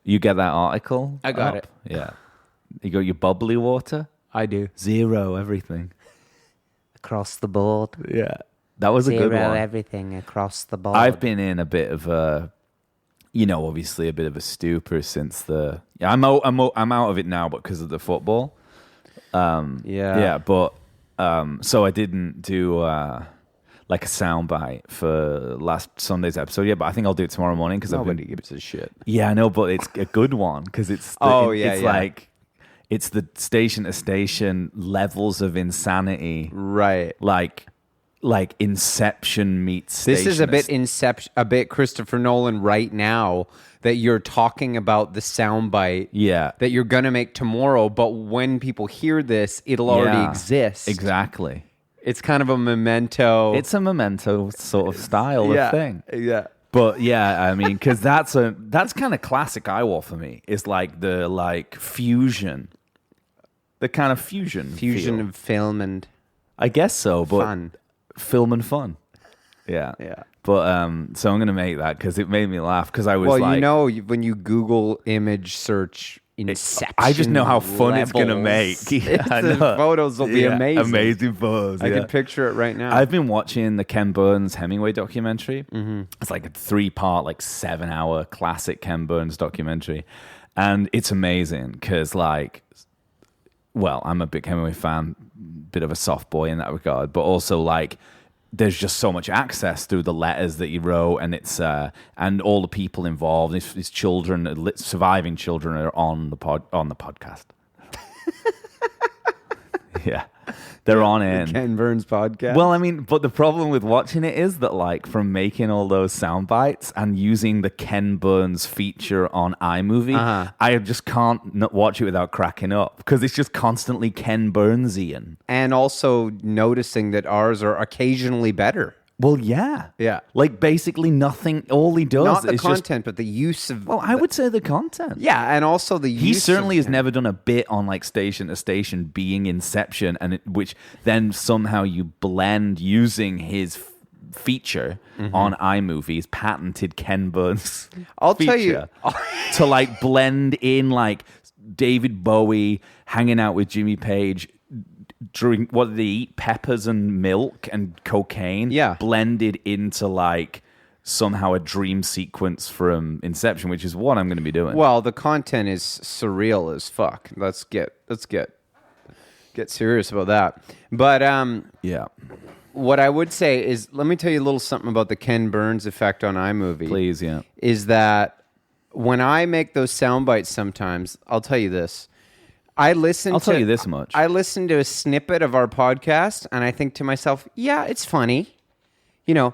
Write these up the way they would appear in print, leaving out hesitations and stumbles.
You get that article? I got it. Yeah. You got your bubbly water? I do. 0 everything. Across the board. Yeah. That was a good one. 0 everything across the board. I've been in a bit of a, obviously a bit of a stupor since I'm out of it now, but because of the football. Yeah, but so I didn't do like a soundbite for last Sunday's episode. Yeah, but I think I'll do it tomorrow morning because nobody gives a shit. Yeah, I know, but it's a good one because it's like it's the station to station levels of insanity, right? Like Inception meets Station. This is a bit Inception, a bit Christopher Nolan right now that you're talking about the soundbite. Yeah. That you're going to make tomorrow, but when people hear this, it'll already exist. Exactly. It's kind of a memento. It's a memento sort of style of thing. Yeah. But yeah, I mean, because that's kind of classic Iowa for me. It's like the fusion. The kind of fusion feel. of film and I guess so, but fun. Film and fun. Yeah. Yeah. But so I'm going to make that because it made me laugh because I was when you Google image search Inception, I just know how fun it's going to make. Yeah, the photos will be amazing. Amazing photos. I can picture it right now. I've been watching the Ken Burns Hemingway documentary. Mm-hmm. It's like a 3-part, 7-hour classic Ken Burns documentary. And it's amazing because I'm a big Hemingway fan, bit of a soft boy in that regard, but also there's just so much access through the letters that he wrote, and it's and all the people involved, his children, surviving children, are on the podcast. Yeah, they're on in Ken Burns podcast. Well, I mean, but the problem with watching it is that from making all those sound bites and using the Ken Burns feature on iMovie, I just can't not watch it without cracking up because it's just constantly Ken Burnsian. And also noticing that ours are occasionally better. Well, yeah. Yeah. Basically nothing, all he does Not the is content, but the use of... Well, I would say the content. Yeah, and also the use He certainly has never done a bit on station to station being Inception, which then somehow you blend using his feature on iMovie, his patented Ken Burns I'll feature, tell you. to blend in David Bowie hanging out with Jimmy Page, what did they eat? Peppers and milk and cocaine. Yeah. Blended into somehow a dream sequence from Inception, which is what I'm going to be doing. Well, the content is surreal as fuck. Let's get serious about that. But yeah. What I would say is, let me tell you a little something about the Ken Burns effect on iMovie. Please, yeah. Is that when I make those sound bites sometimes, I'll tell you this. I'll tell you this much. I listen to a snippet of our podcast and I think to myself, yeah, it's funny. Then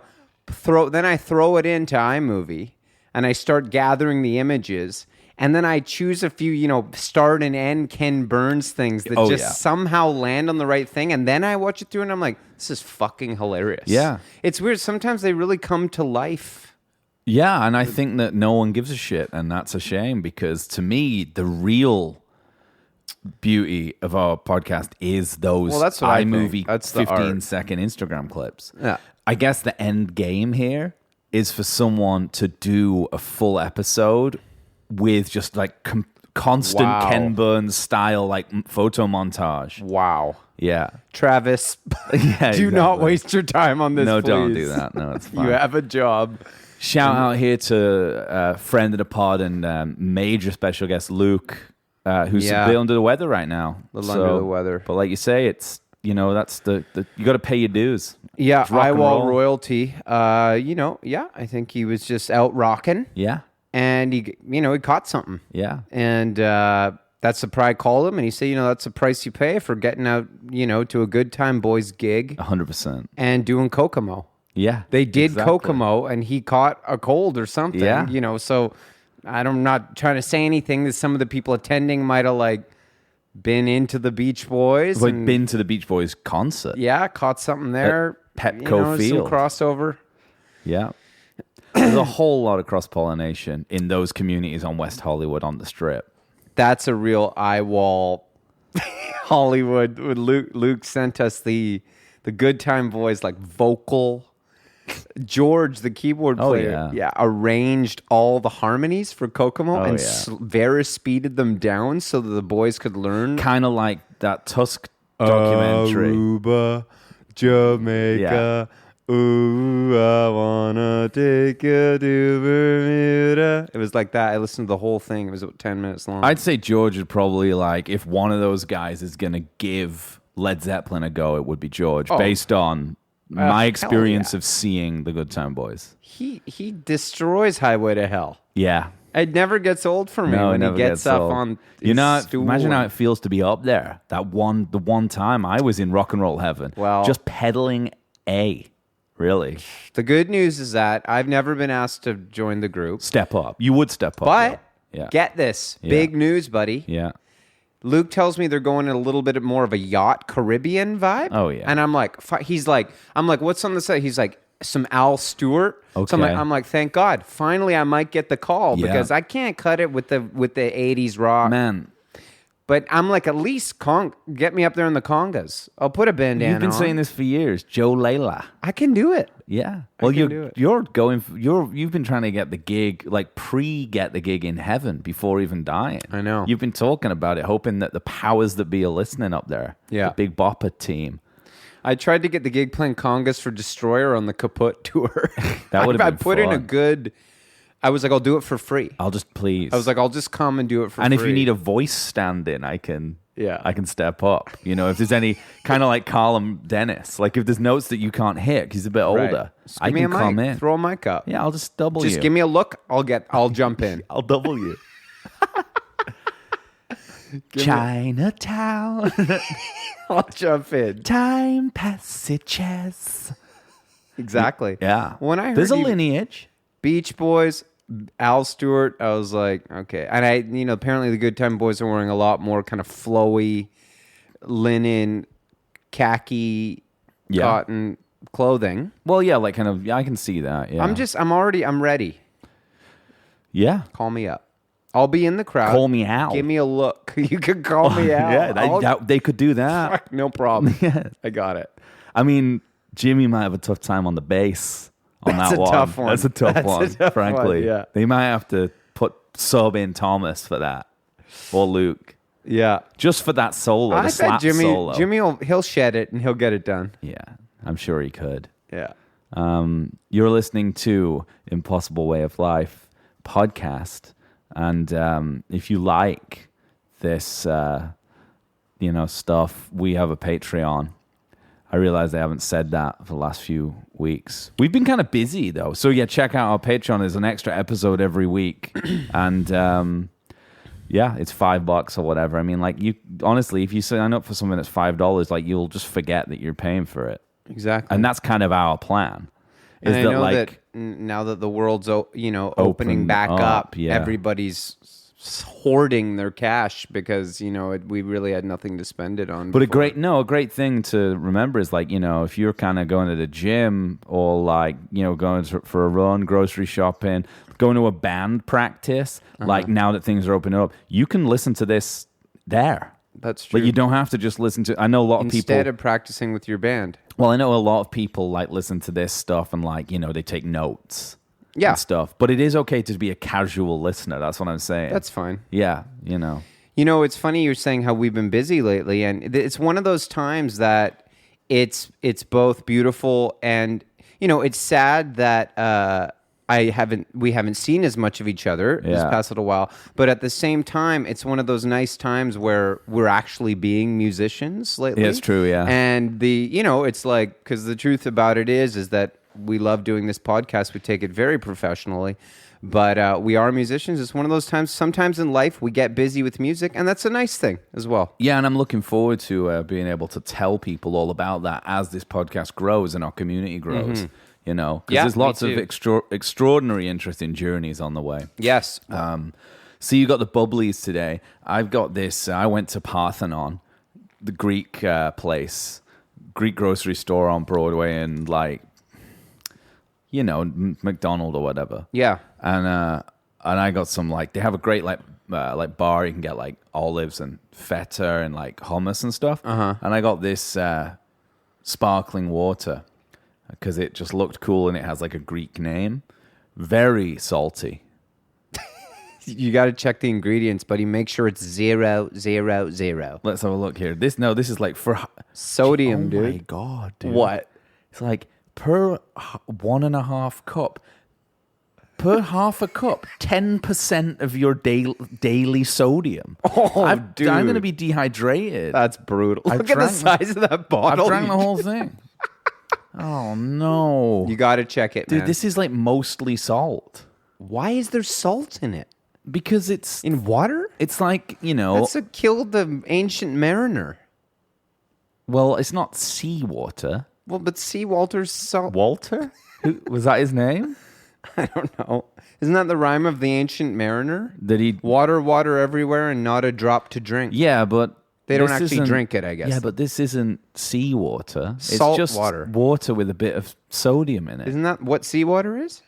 I throw it into iMovie and I start gathering the images and then I choose a few, start and end Ken Burns things that somehow land on the right thing. And then I watch it through and I'm like, this is fucking hilarious. Yeah. It's weird. Sometimes they really come to life. Yeah. And I think that no one gives a shit. And that's a shame because to me, the real beauty of our podcast is those iMovie 15-second Instagram clips. Yeah. I guess the end game here is for someone to do a full episode with just constant Ken Burns style photo montage. Wow. Yeah. Travis, do not waste your time on this. No, please. don't do that. No, it's fine. You have a job. Shout out here to a friend of the pod and major special guest Luke, who's a bit under the weather right now. A little under the weather. But like you say, it's that's the you got to pay your dues. Yeah, Iwall royalty. I think he was just out rocking. Yeah. And he caught something. Yeah. And that's the price. I called him and he said, that's the price you pay for getting out, to a Good Time Boys gig. 100%. And doing Kokomo. Yeah. They did Kokomo and he caught a cold or something. Yeah. So I'm not trying to say anything that some of the people attending might have been into the Beach Boys. Been to the Beach Boys concert. Yeah, caught something there. At Petco Field. Some crossover. Yeah. There's a whole lot of cross-pollination in those communities on West Hollywood on the Strip. That's a real Iwall Hollywood. Luke sent us the Good Time Boys vocal George, the keyboard player, arranged all the harmonies for Kokomo and very speeded them down so that the boys could learn. Kind of like that Tusk documentary. Aruba, Jamaica. Ooh, I wanna take you to Bermuda. It was like that. I listened to the whole thing. It was about 10 minutes long. I'd say George would probably like, if one of those guys is going to give Led Zeppelin a go, it would be George, based on my experience of seeing the Good Time Boys. He destroys Highway to Hell. Yeah. It never gets old for me when he gets up on his stool. Imagine how it feels to be up there. The one time I was in rock and roll heaven. Well, just pedaling A. Really? The good news is that I've never been asked to join the group. Step up. You would step up. But get this. Big news, buddy. Yeah. Luke tells me they're going in a little bit more of a yacht Caribbean vibe. Oh, yeah. And I'm like, what's on the site? He's like, some Al Stewart. Okay. So I'm like, thank God. Finally, I might get the call because I can't cut it with the 80s rock. Man. But I'm like, at least get me up there in the congas. I'll put a bandana You've been saying this for years. Joe Layla. I can do it. Yeah. Well, you've been trying to get the gig, like get the gig in heaven before even dying. I know. You've been talking about it, hoping that the powers that be are listening up there. Yeah. The Big Bopper team. I tried to get the gig playing congas for Destroyer on the Kaput tour. That would have been I put in fun. a good... I was like, I'll do it for free. I'll just please. I was like, I'll just come and do it for free. And if you need a voice stand in, I can step up. You know, if there's any kind of like Carlem Dennis, like if there's notes that you can't hit because he's a bit older, I can come in. Throw a mic up. Yeah, I'll just double you. Just give me a look. I'll jump in. I'll double you. Chinatown. I'll jump in. Time passages. Exactly. Yeah. When I heard there's a lineage. Beach Boys, Al Stewart, I was like, okay. And apparently the Good Time Boys are wearing a lot more kind of flowy linen, khaki, cotton clothing. Well, yeah, like kind of, I can see that. Yeah. I'm ready. Yeah. Call me up. I'll be in the crowd. Call me out. Give me a look. You can call me out. Yeah, they could do that. No problem. I got it. I mean, Jimmy might have a tough time on the bass. That's a tough one. That's a tough one, frankly. Yeah. They might have to sub in Thomas for that. Or Luke. Yeah. Just for that solo, the slap solo. Jimmy he'll shed it and he'll get it done. Yeah, I'm sure he could. Yeah. You're listening to Impossible Way of Life podcast. And if you like this, stuff, we have a Patreon. I realize I haven't said that for the last few weeks. We've been kind of busy, though. So, yeah, check out our Patreon. There's an extra episode every week. And, it's $5 or whatever. I mean, like, honestly, if you sign up for something that's $5, like, you'll just forget that you're paying for it. Exactly. And that's kind of our plan. And I know that now that the world's, opening back up, everybody's hoarding their cash because we really had nothing to spend it on. But a great thing to remember is like if you're kind of going to the gym or like going for a run, grocery shopping, going to a band practice, like now that things are opening up, you can listen to this there. That's true. Like you don't have to just listen to. I know a lot of people instead of practicing with your band. Well, I know a lot of people like listen to this stuff and like they take notes. Yeah. And stuff. But it is okay to be a casual listener. That's what I'm saying. That's fine. Yeah, it's funny you're saying how we've been busy lately, and it's one of those times that it's both beautiful and it's sad that we haven't seen as much of each other this past little while. But at the same time, it's one of those nice times where we're actually being musicians lately. Yeah, it's true, yeah. And it's like, because the truth about it is that we love doing this podcast. We take it very professionally, but we are musicians. It's one of those times, sometimes in life, we get busy with music, and that's a nice thing as well. Yeah, and I'm looking forward to being able to tell people all about that as this podcast grows and our community grows, because there's lots of extraordinary, interesting journeys on the way. Yes. So you got the bubblies today. I've got this. I went to Parthenon, the Greek place, Greek grocery store on Broadway, and like, McDonald's or whatever. Yeah. And I got some like they have a great like bar. You can get like olives and feta and like hummus and stuff. And I got this sparkling water. because it just looked cool and it has like a Greek name. Very salty. You got to check the ingredients, buddy. Make sure it's 0, 0, 0. Let's have a look here. This is like for sodium, dude. Oh my god, dude. What? It's like per 1.5 cup. Per half a cup, 10% of your daily sodium. Oh, dude. I'm going to be dehydrated. That's brutal. Look at the size of that bottle. I've drank the whole thing. Oh, no. You got to check it, Dude, man. this is like mostly salt. Why is there salt in it? Because it's... In water? It's like, you know... That's what killed the ancient mariner. Well, it's not seawater. Well, but Sea Walter's salt. Walter? Was that his name? I don't know. Isn't that the rhyme of the ancient mariner? That he... Water, water everywhere and not a drop to drink. Yeah, but... They don't actually drink it, I guess. Yeah, but this isn't seawater. Salt it's just water. Water with a bit of sodium in it. Isn't that what seawater is?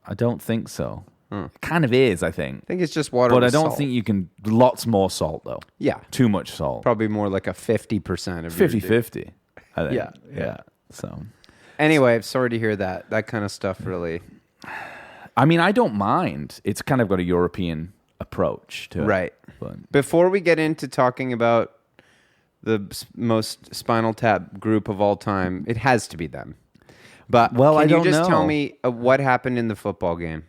I don't think so. It kind of is, I think. I think it's just water But with I don't salt. think you can... Lots more salt, though. Yeah. Too much salt. Probably more like a 50% of 50-50, I think. Yeah. So... Anyway, sorry to hear that. That kind of stuff really... I mean, I don't mind. It's kind of got a European approach to it. Right. But Before we get into talking about the most Spinal Tap group of all time, it has to be them. But Well, can I don't you just know. tell me what happened in the football game?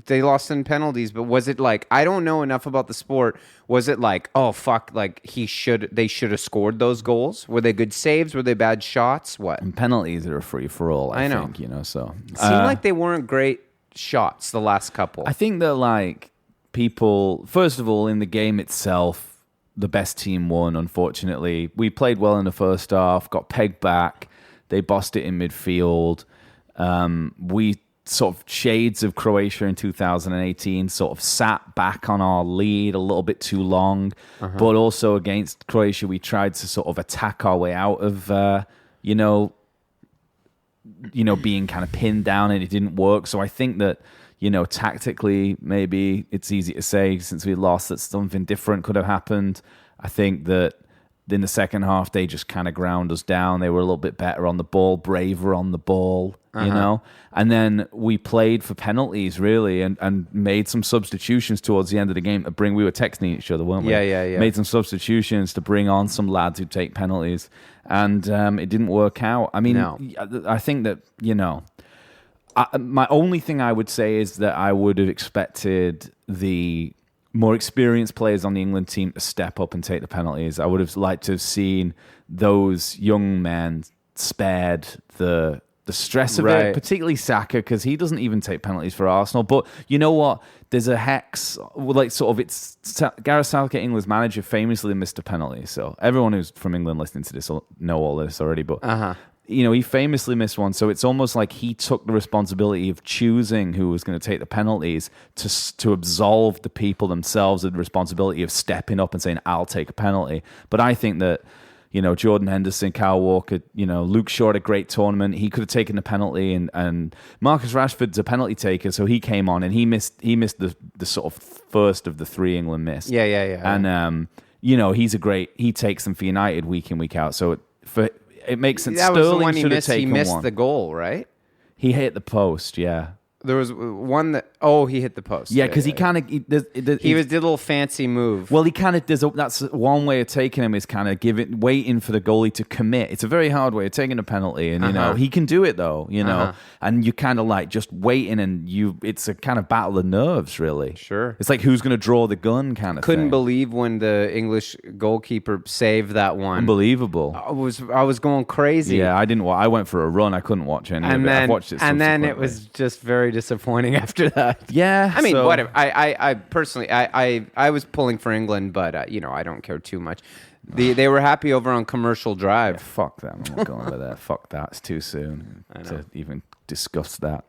They lost in penalties, but was it like, I don't know enough about the sport. Was it like, oh fuck, like they should have scored those goals? Were they good saves? Were they bad shots? What? and penalties are a free for all, I know. think, you know, so... It seemed like they weren't great shots the last couple. I think that, like, people... First of all, in the game itself, the best team won, unfortunately. We played well in the first half, got pegged back. They bossed it in midfield. We sort of shades of Croatia in 2018 sort of sat back on our lead a little bit too long. But also against Croatia, we tried to sort of attack our way out of, being kind of pinned down, and it didn't work. So I think that, tactically, maybe it's easy to say since we lost that something different could have happened. I think that in the second half, they just kind of ground us down. They were a little bit better on the ball, braver on the ball, you know? And then we played for penalties, really, and made some substitutions towards the end of the game to bring... We were texting each other, weren't we? Yeah. Made some substitutions to bring on some lads who take penalties. And it didn't work out. I mean, No. I think that, my only thing I would say is that I would have expected the more experienced players on the England team to step up and take the penalties. I would have liked to have seen those young men spared the stress of it, particularly Saka, because he doesn't even take penalties for Arsenal. But you know what? There's a hex, like sort of it's Gareth Southgate, England's manager, famously missed a penalty. So everyone who's from England listening to this will know all this already. But he famously missed one. So it's almost like he took the responsibility of choosing who was going to take the penalties to absolve the people themselves of the responsibility of stepping up and saying, I'll take a penalty. But I think that, Jordan Henderson, Kyle Walker, Luke Shaw had a great tournament. He could have taken the penalty, and Marcus Rashford's a penalty taker, so he came on and he missed the sort of first of the three England missed. Yeah. And he takes them for United week in, week out. So it makes sense. That was the Sterling one he should have missed. taken He missed one. the goal, right? He hit the post, yeah. There was one that... he hit the post. Yeah, because he kind of... He did a little fancy move. Well, he kind of... That's one way of taking him is kind of waiting for the goalie to commit. It's a very hard way of taking a penalty, and, he can do it, though, and you kind of like just waiting, and it's a kind of battle of nerves, really. Sure. It's like who's going to draw the gun kind of Couldn't thing. believe when the English goalkeeper saved that one. Unbelievable. I was going crazy. Yeah, I didn't. I went for a run. I couldn't watch any of it. I've watched it then it subsequently. was just very disappointing after that. Yeah, I mean, so- whatever. I personally, I was pulling for England, but I don't care too much. They were happy over on Commercial Drive. Yeah, fuck that. I'm not going over there. Fuck that. It's too soon to even discuss that.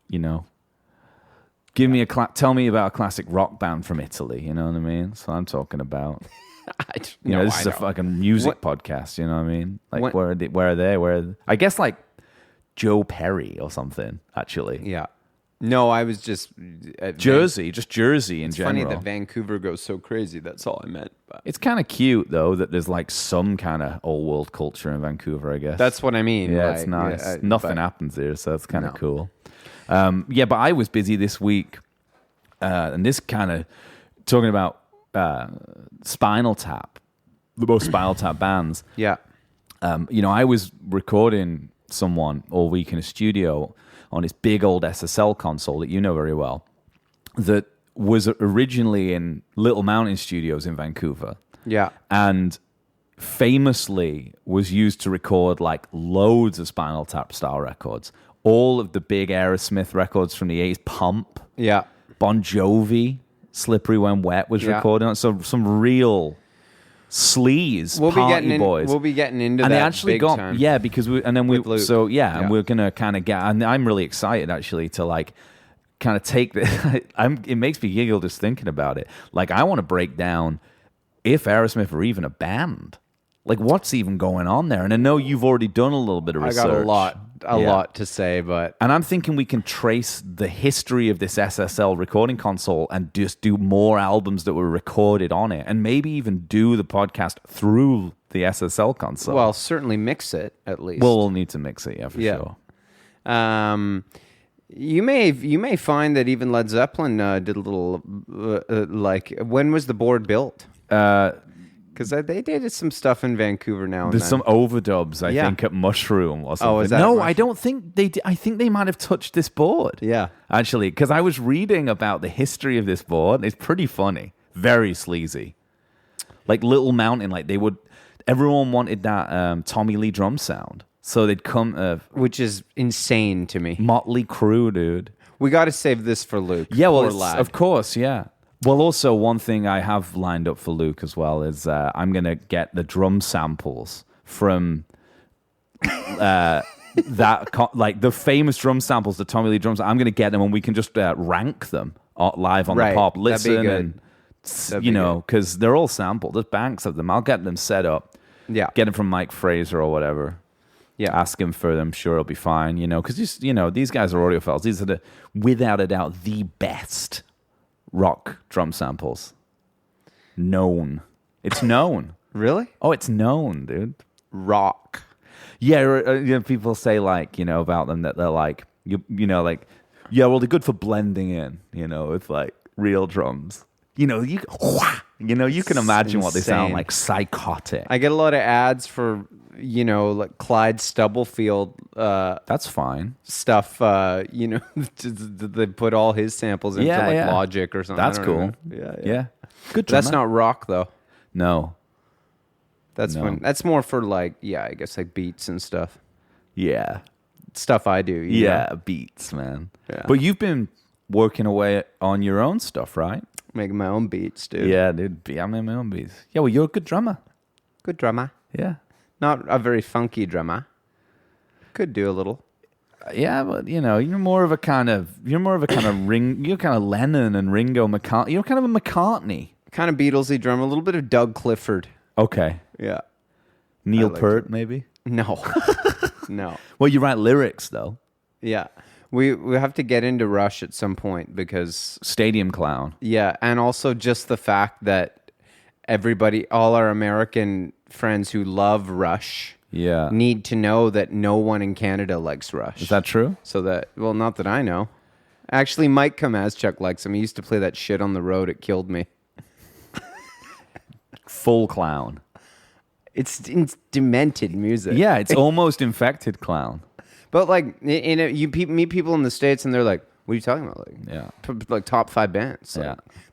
Give me tell me about a classic rock band from Italy. You know what I mean? That's what I'm talking about. This is a fucking music podcast. You know what I mean? Like, where are they? I guess like Joe Perry or something. Actually, Yeah. No, I was just Jersey in It's general. funny that Vancouver goes so crazy. That's all I meant. It's kind of cute though that there's like some kind of old world culture in Vancouver, I guess. That's what I mean. Yeah, like, it's nice. Nothing happens here, so that's kind of cool. No. But I was busy this week, and this kind of talking about Spinal Tap, the most Spinal Tap bands. Yeah. I was recording someone all week in a studio on this big old SSL console that you know very well, that was originally in Little Mountain Studios in Vancouver. Yeah. And famously was used to record like loads of Spinal Tap style records. All of the big Aerosmith records from the 80s, Pump, Yeah. Bon Jovi, Slippery When Wet was recording on. So some real sleaze party boys. We'll be getting into and that they actually big got time. yeah because we and then we Luke. so yeah, and we're gonna kind of get, and I'm really excited actually to like kind of take the it makes me giggle just thinking about it. Like I want to break down if Aerosmith are even a band. Like what's even going on there? And I know you've already done a little bit of research. I got a lot to say, but and I'm thinking we can trace the history of this SSL recording console and just do more albums that were recorded on it, and maybe even do the podcast through the SSL console. well, certainly mix it at least. Well, we'll need to mix it, for sure. You may find that even Led Zeppelin did a little like, when was the board built? Because they did some stuff in Vancouver now and There's then. some overdubs, I think, at Mushroom or something. Oh, is that no, at I don't think they did. I think they might have touched this board. Yeah. Actually, because I was reading about the history of this board. It's pretty funny. Very sleazy. Like Little Mountain, like everyone wanted that Tommy Lee drum sound. So they'd come... which is insane to me. Motley Crue, dude. We got to save this for Luke. Yeah, well, Poor lad. of course, yeah. Well, also, one thing I have lined up for Luke as well is I'm going to get the drum samples from like the famous drum samples, the Tommy Lee drums. I'm going to get them and we can just rank them live on the pop. Listen and, because they're all sampled. There's banks of them. I'll get them set up. Yeah. Get them from Mike Fraser or whatever. Yeah. Ask him for them. Sure, it'll be fine. Because these guys are audiophiles. These are without a doubt, the best rock drum samples known. It's known. Really? Oh, it's known, dude. Rock. Yeah, people say like about them that they're like well, they're good for blending in, with like real drums. You can imagine what they sound like, psychotic. I get a lot of ads for like Clyde Stubblefield. That's fine. Stuff. They put all his samples into Logic or something. That's cool. Yeah. Good. That's not rock though. No. That's more for like I guess like beats and stuff. Yeah. Stuff I do. Beats, man. Yeah. But you've been working away on your own stuff, right? Making my own beats, dude. Yeah, dude. I'm making my own beats. Yeah, well, you're a good drummer. Good drummer. Yeah. Not a very funky drummer. Could do a little. Yeah, but you're more of a kind of Ring. You're kind of Lennon and Ringo McCartney. You're kind of a McCartney. Kind of Beatlesy drummer. A little bit of Doug Clifford. Okay. Yeah. Neil Peart, maybe. No. No. Well, you write lyrics though. Yeah. We have to get into Rush at some point because Stadium Clown. Yeah, and also just the fact that all our American friends who love Rush need to know that no one in Canada likes Rush. Is that true? So that, well, not that I know. Actually, Mike Kamazchuk likes him. He used to play that shit on the road. It killed me. Full clown. It's demented music. Yeah, it's almost infected clown. But like, you meet people in the States and they're like, "What are you talking about?" Like, like top 5 bands.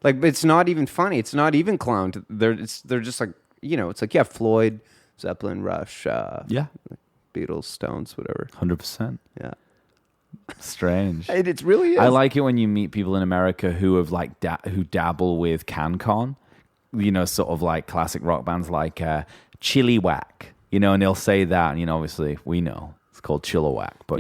Like, it's not even funny. It's not even clown. They're just like, it's like Floyd, Zeppelin, Rush, Beatles, Stones, whatever. 100%. Yeah. Strange. It really is. I like it when you meet people in America who have like who dabble with CanCon. Sort of like classic rock bands like Chili Whack. And they'll say that. And obviously we know. Called Chilliwack, but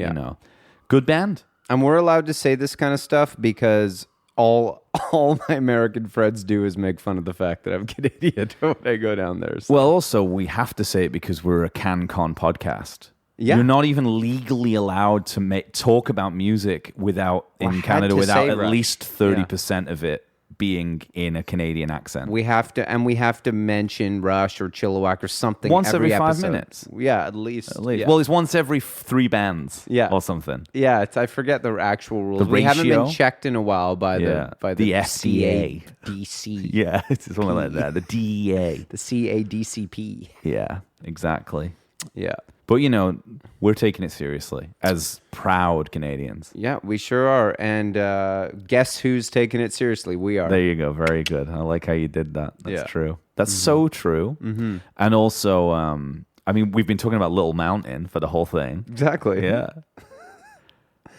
good band. And we're allowed to say this kind of stuff because all my American friends do is make fun of the fact that I'm an idiot when I go down there. So. Well, also we have to say it because we're a CanCon podcast. Yeah. You're not even legally allowed to talk about music in Canada without at least 30% of it being in a Canadian accent. We have to mention Rush or Chilliwack or something Once every 5 episode. minutes. Yeah, at least. Yeah. Well, it's once every 3 bands or something. Yeah, I forget the actual rules. The we haven't ratio? been checked in a while by the FDA. DC. Yeah, it's something like that. The DEA. The CADCP. Yeah, exactly. Yeah. But, we're taking it seriously as proud Canadians. Yeah, we sure are. And guess who's taking it seriously? We are. There you go. Very good. I like how you did that. That's true. That's so true. Mm-hmm. And also, we've been talking about Little Mountain for the whole thing. Exactly. Yeah.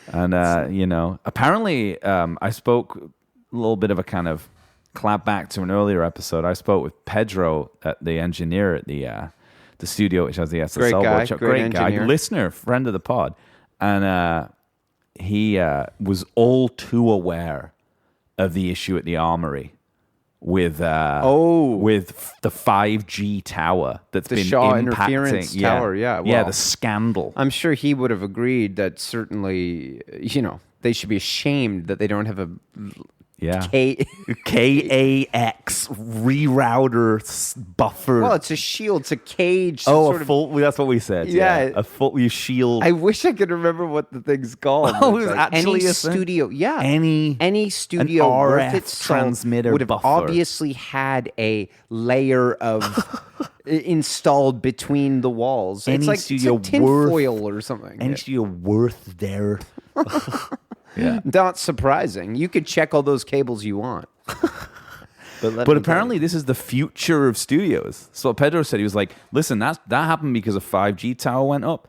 And, apparently I spoke a little bit of a kind of clap back to an earlier episode. I spoke with Pedro, the engineer at the studio, which has the SSL great guy, workshop. great guy, listener, friend of the pod. And he was all too aware of the issue at the Armory with the 5G tower that's the been Shaw impacting. interference tower, Yeah, the scandal. I'm sure he would have agreed that certainly, they should be ashamed that they don't have a KAX rerouter buffer. Well, it's a shield. It's a cage. That's what we said. Yeah. A full shield. I wish I could remember what the thing's called. Oh, it was actually any a studio. thing? Yeah. Any studio worth RF its transmitter would have buffer. obviously had a layer of installed between the walls. Any it's like studio tinfoil or something. Any studio worth their... Yeah. Not surprising. You could check all those cables you want. But apparently this is the future of studios. So Pedro said, he was like, listen, that happened because a 5G tower went up.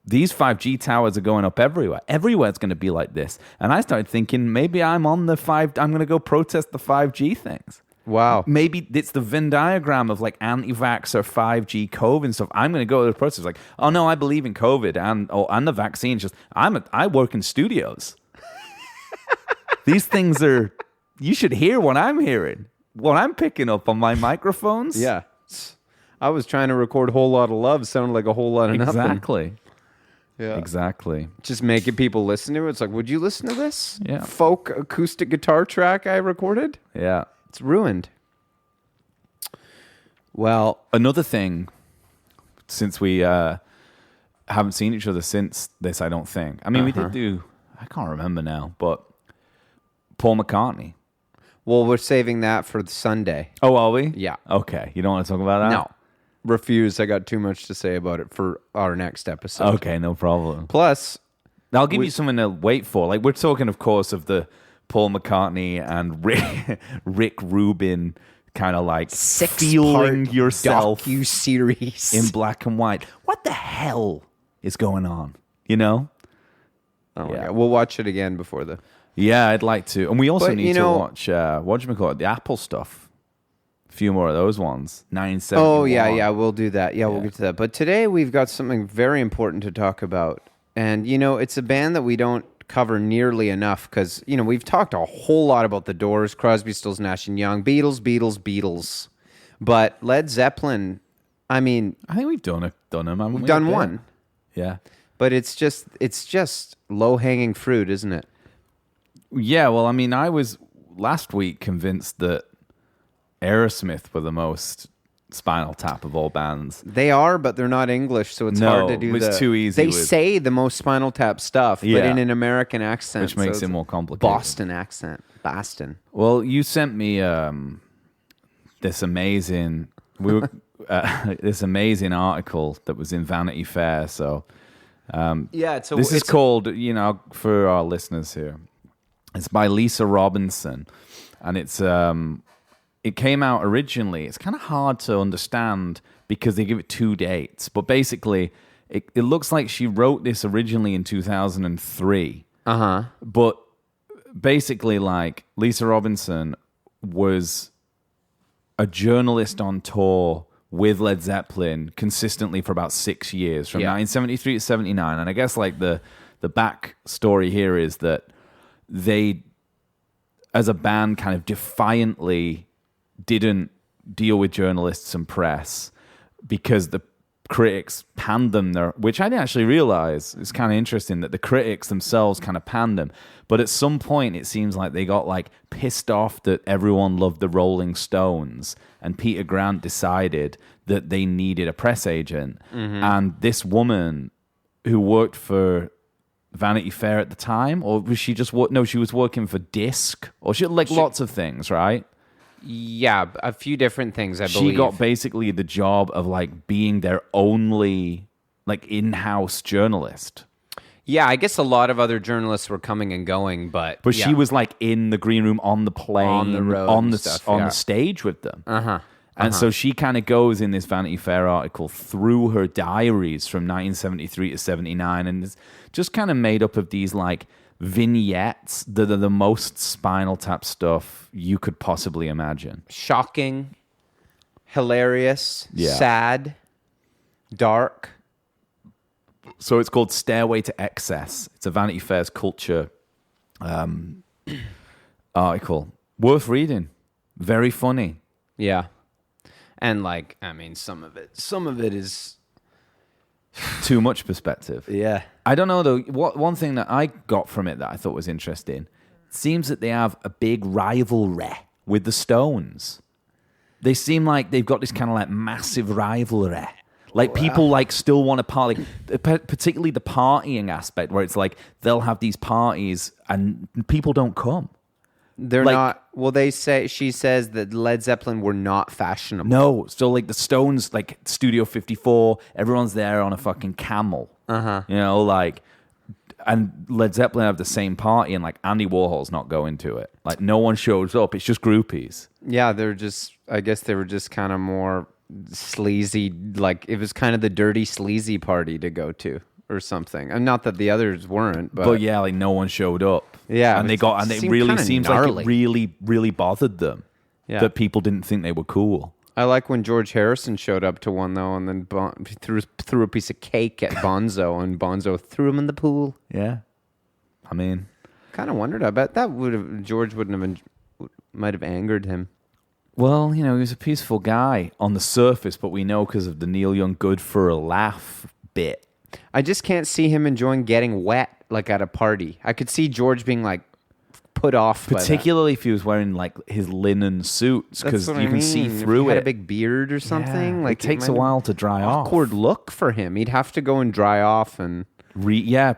These 5G towers are going up everywhere. Everywhere it's going to be like this. And I started thinking, maybe I'm going to go protest the 5G things. Wow. Maybe it's the Venn diagram of like anti-vaxxer 5G COVID and stuff. I'm going to go to the protest like, oh no, I believe in COVID and the vaccine. Just I work in studios. These things are, you should hear what I'm hearing, what I'm picking up on my microphones. Yeah. I was trying to record Whole Lot of Love. Sounded like a whole lot of nothing. Exactly. Yeah. Exactly. Just making people listen to it. It's like, would you listen to this? Yeah. Folk acoustic guitar track I recorded? Yeah. It's ruined. Well, another thing, since we haven't seen each other since this, I don't think. I mean, we did do, I can't remember now, but Paul McCartney. Well, we're saving that for Sunday. Oh, are we? Yeah. Okay. You don't want to talk about that? No. Refuse. I got too much to say about it for our next episode. Okay, no problem. Plus, I'll give you something to wait for. Like, we're talking, of course, of the Paul McCartney and Rick Rubin kind of like feeling yourself docu-series in black and white. What the hell is going on? You know? Oh my God. We'll watch it again before the... Yeah, I'd like to. And we also need to watch, the Apple stuff. A few more of those ones. 971. Oh, yeah, we'll do that. Yeah, we'll get to that. But today we've got something very important to talk about. And, it's a band that we don't cover nearly enough because, we've talked a whole lot about the Doors, Crosby, Stills, Nash & Young, Beatles. But Led Zeppelin, I think we've done them. We've done one. Yeah. But it's just low-hanging fruit, isn't it? Yeah, well, I was last week convinced that Aerosmith were the most Spinal Tap of all bands. They are, but they're not English, so it's hard to do. It's too easy. They say the most Spinal Tap stuff, but in an American accent, which makes it more complicated. Boston accent, Boston. Well, you sent me this amazing this amazing article that was in Vanity Fair. So this is called, for our listeners here. It's by Lisa Robinson, and it came out originally. It's kind of hard to understand because they give it 2 dates, but basically, it looks like she wrote this originally in 2003. But basically, like, Lisa Robinson was a journalist on tour with Led Zeppelin consistently for about 6 years, from 1973 to 79. And I guess like the back story here is that they, as a band, kind of defiantly didn't deal with journalists and press because the critics panned them there, which I didn't actually realize. It's kind of interesting that the critics themselves kind of panned them. But at some point, it seems like they got like pissed off that everyone loved the Rolling Stones, and Peter Grant decided that they needed a press agent. And this woman who worked for Vanity Fair at the time, or was she just no? She was working for Disc, or she like lots of things, right? Yeah, a few different things, I believe. She got basically the job of like being their only like in-house journalist. Yeah, I guess a lot of other journalists were coming and going, but she was like in the green room, on the plane, on the road, on the the stage with them. Uh-huh. And so she kind of goes in this Vanity Fair article through her diaries from 1973 to 79, and it's just kind of made up of these like vignettes that are the most Spinal Tap stuff you could possibly imagine. Shocking, hilarious, Yeah. sad, dark. So it's called Stairway to Excess. It's a Vanity Fair's culture article. Worth reading. Very funny. Yeah. And like, I mean, some of it is too much perspective. Yeah. I don't know though. One thing that I got from it that I thought was interesting, it seems that they have a big rivalry with the Stones. They seem like they've got this kind of like massive rivalry. Like people like still want to party, particularly the partying aspect, where it's like they'll have these parties and people don't come. They're like, not. Well, she says that Led Zeppelin were not fashionable. No, so like the Stones, like Studio 54, everyone's there on a fucking camel. You know, like, and Led Zeppelin have the same party, and like Andy Warhol's not going to it. Like no one shows up. It's just groupies. Yeah, I guess they were just kind of more sleazy. Like it was kind of the dirty sleazy party to go to or something. And not that the others weren't, but yeah, like no one showed up. Yeah, and it really seems gnarly. like it really, really bothered them that people didn't think they were cool. I like when George Harrison showed up to one though, and then threw a piece of cake at Bonzo, and Bonzo threw him in the pool. Yeah, I mean, kind of wondered. I bet that George might have angered him. Well, you know, he was a peaceful guy on the surface, but we know because of the Neil Young "good for a laugh" bit. I just can't see him enjoying getting wet like at a party. I could see George being like put off, particularly if he was wearing like his linen suits, because you can see through if he it. had a big beard or something. Yeah, like it takes a while to dry off. Awkward look for him. He'd have to go and dry off and.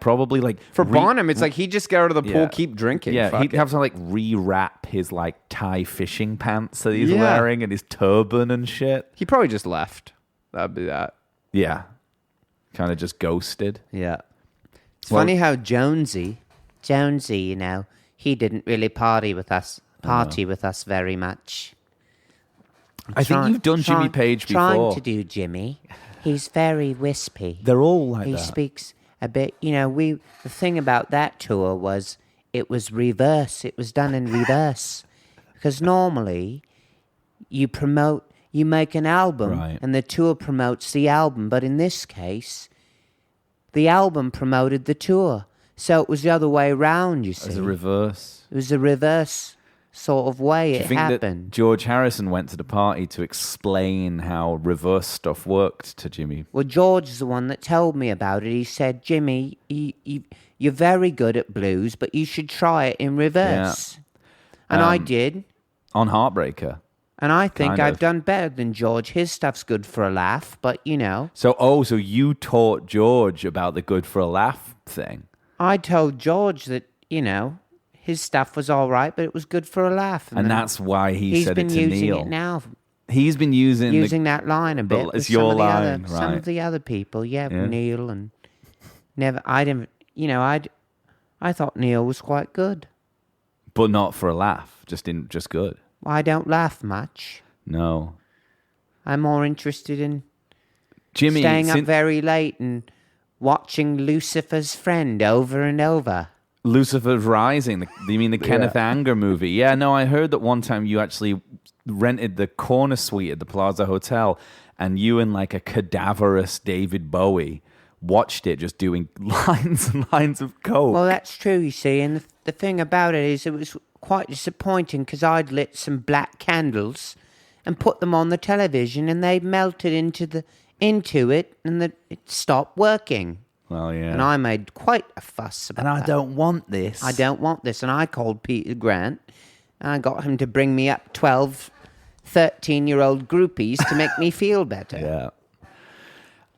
Probably like for Bonham, it's like he'd just get out of the pool, keep drinking. Yeah, he'd have to like rewrap his like Thai fishing pants that he's wearing and his turban and shit. He probably just left. That'd be that. Yeah, kind of just ghosted. Yeah, it's funny how Jonesy, you know, he didn't really party with us very much. I think you've done Jimmy Page before. Trying to do Jimmy. He's very wispy. They're all like that. He speaks a bit, you know, the thing about that tour was it was reverse. It was done in reverse. Because normally you make an album and the tour promotes the album. But in this case, the album promoted the tour. So it was the other way around, you see. As a reverse. It was a reverse sort of way it happened. That George Harrison went to the party to explain how reverse stuff worked to Jimmy? Well, George is the one that told me about it. He said, Jimmy, you're very good at blues, but you should try it in reverse. Yeah. And I did. On Heartbreaker. And I think I've done better than George. His stuff's good for a laugh, but you know. So you taught George about the good for a laugh thing? I told George that, you know, his stuff was all right, but it was good for a laugh. And that's why he said it to Neil. He's been using it now. He's been using that line a bit. It's your line, right? Some of the other people, Neil and I thought Neil was quite good, but not for a laugh. Just good. I don't laugh much. No, I'm more interested in Jimmy staying up very late and watching Lucifer's Friend over and over. Lucifer's Rising. You mean the Kenneth Anger movie? Yeah, no, I heard that one time you actually rented the corner suite at the Plaza Hotel, and you and like a cadaverous David Bowie watched it just doing lines and lines of coke. Well, that's true, you see, and the thing about it is it was quite disappointing because I'd lit some black candles and put them on the television, and they melted into into it, and it stopped working. Well, yeah. And I made quite a fuss about And I that. don't want this. I don't want this. And I called Peter Grant, and I got him to bring me up 12, 13-year-old groupies to make me feel better. Yeah.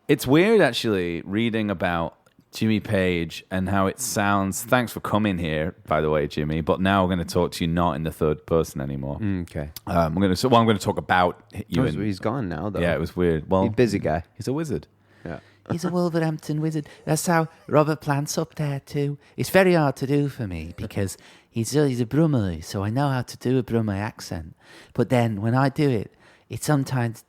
It's weird, actually, reading about Jimmy Page and how it sounds. Thanks for coming here, by the way, Jimmy. But now we're going to talk to you not in the third person anymore. Okay. I'm going to talk about you. He's gone now, though. Yeah, it was weird. Well, He's a busy guy. He's a wizard. Yeah. He's a Wolverhampton wizard. That's how Robert Plant's up there too. It's very hard to do for me because he's a Brummie, so I know how to do a Brummie accent. But then when I do it, it sometimes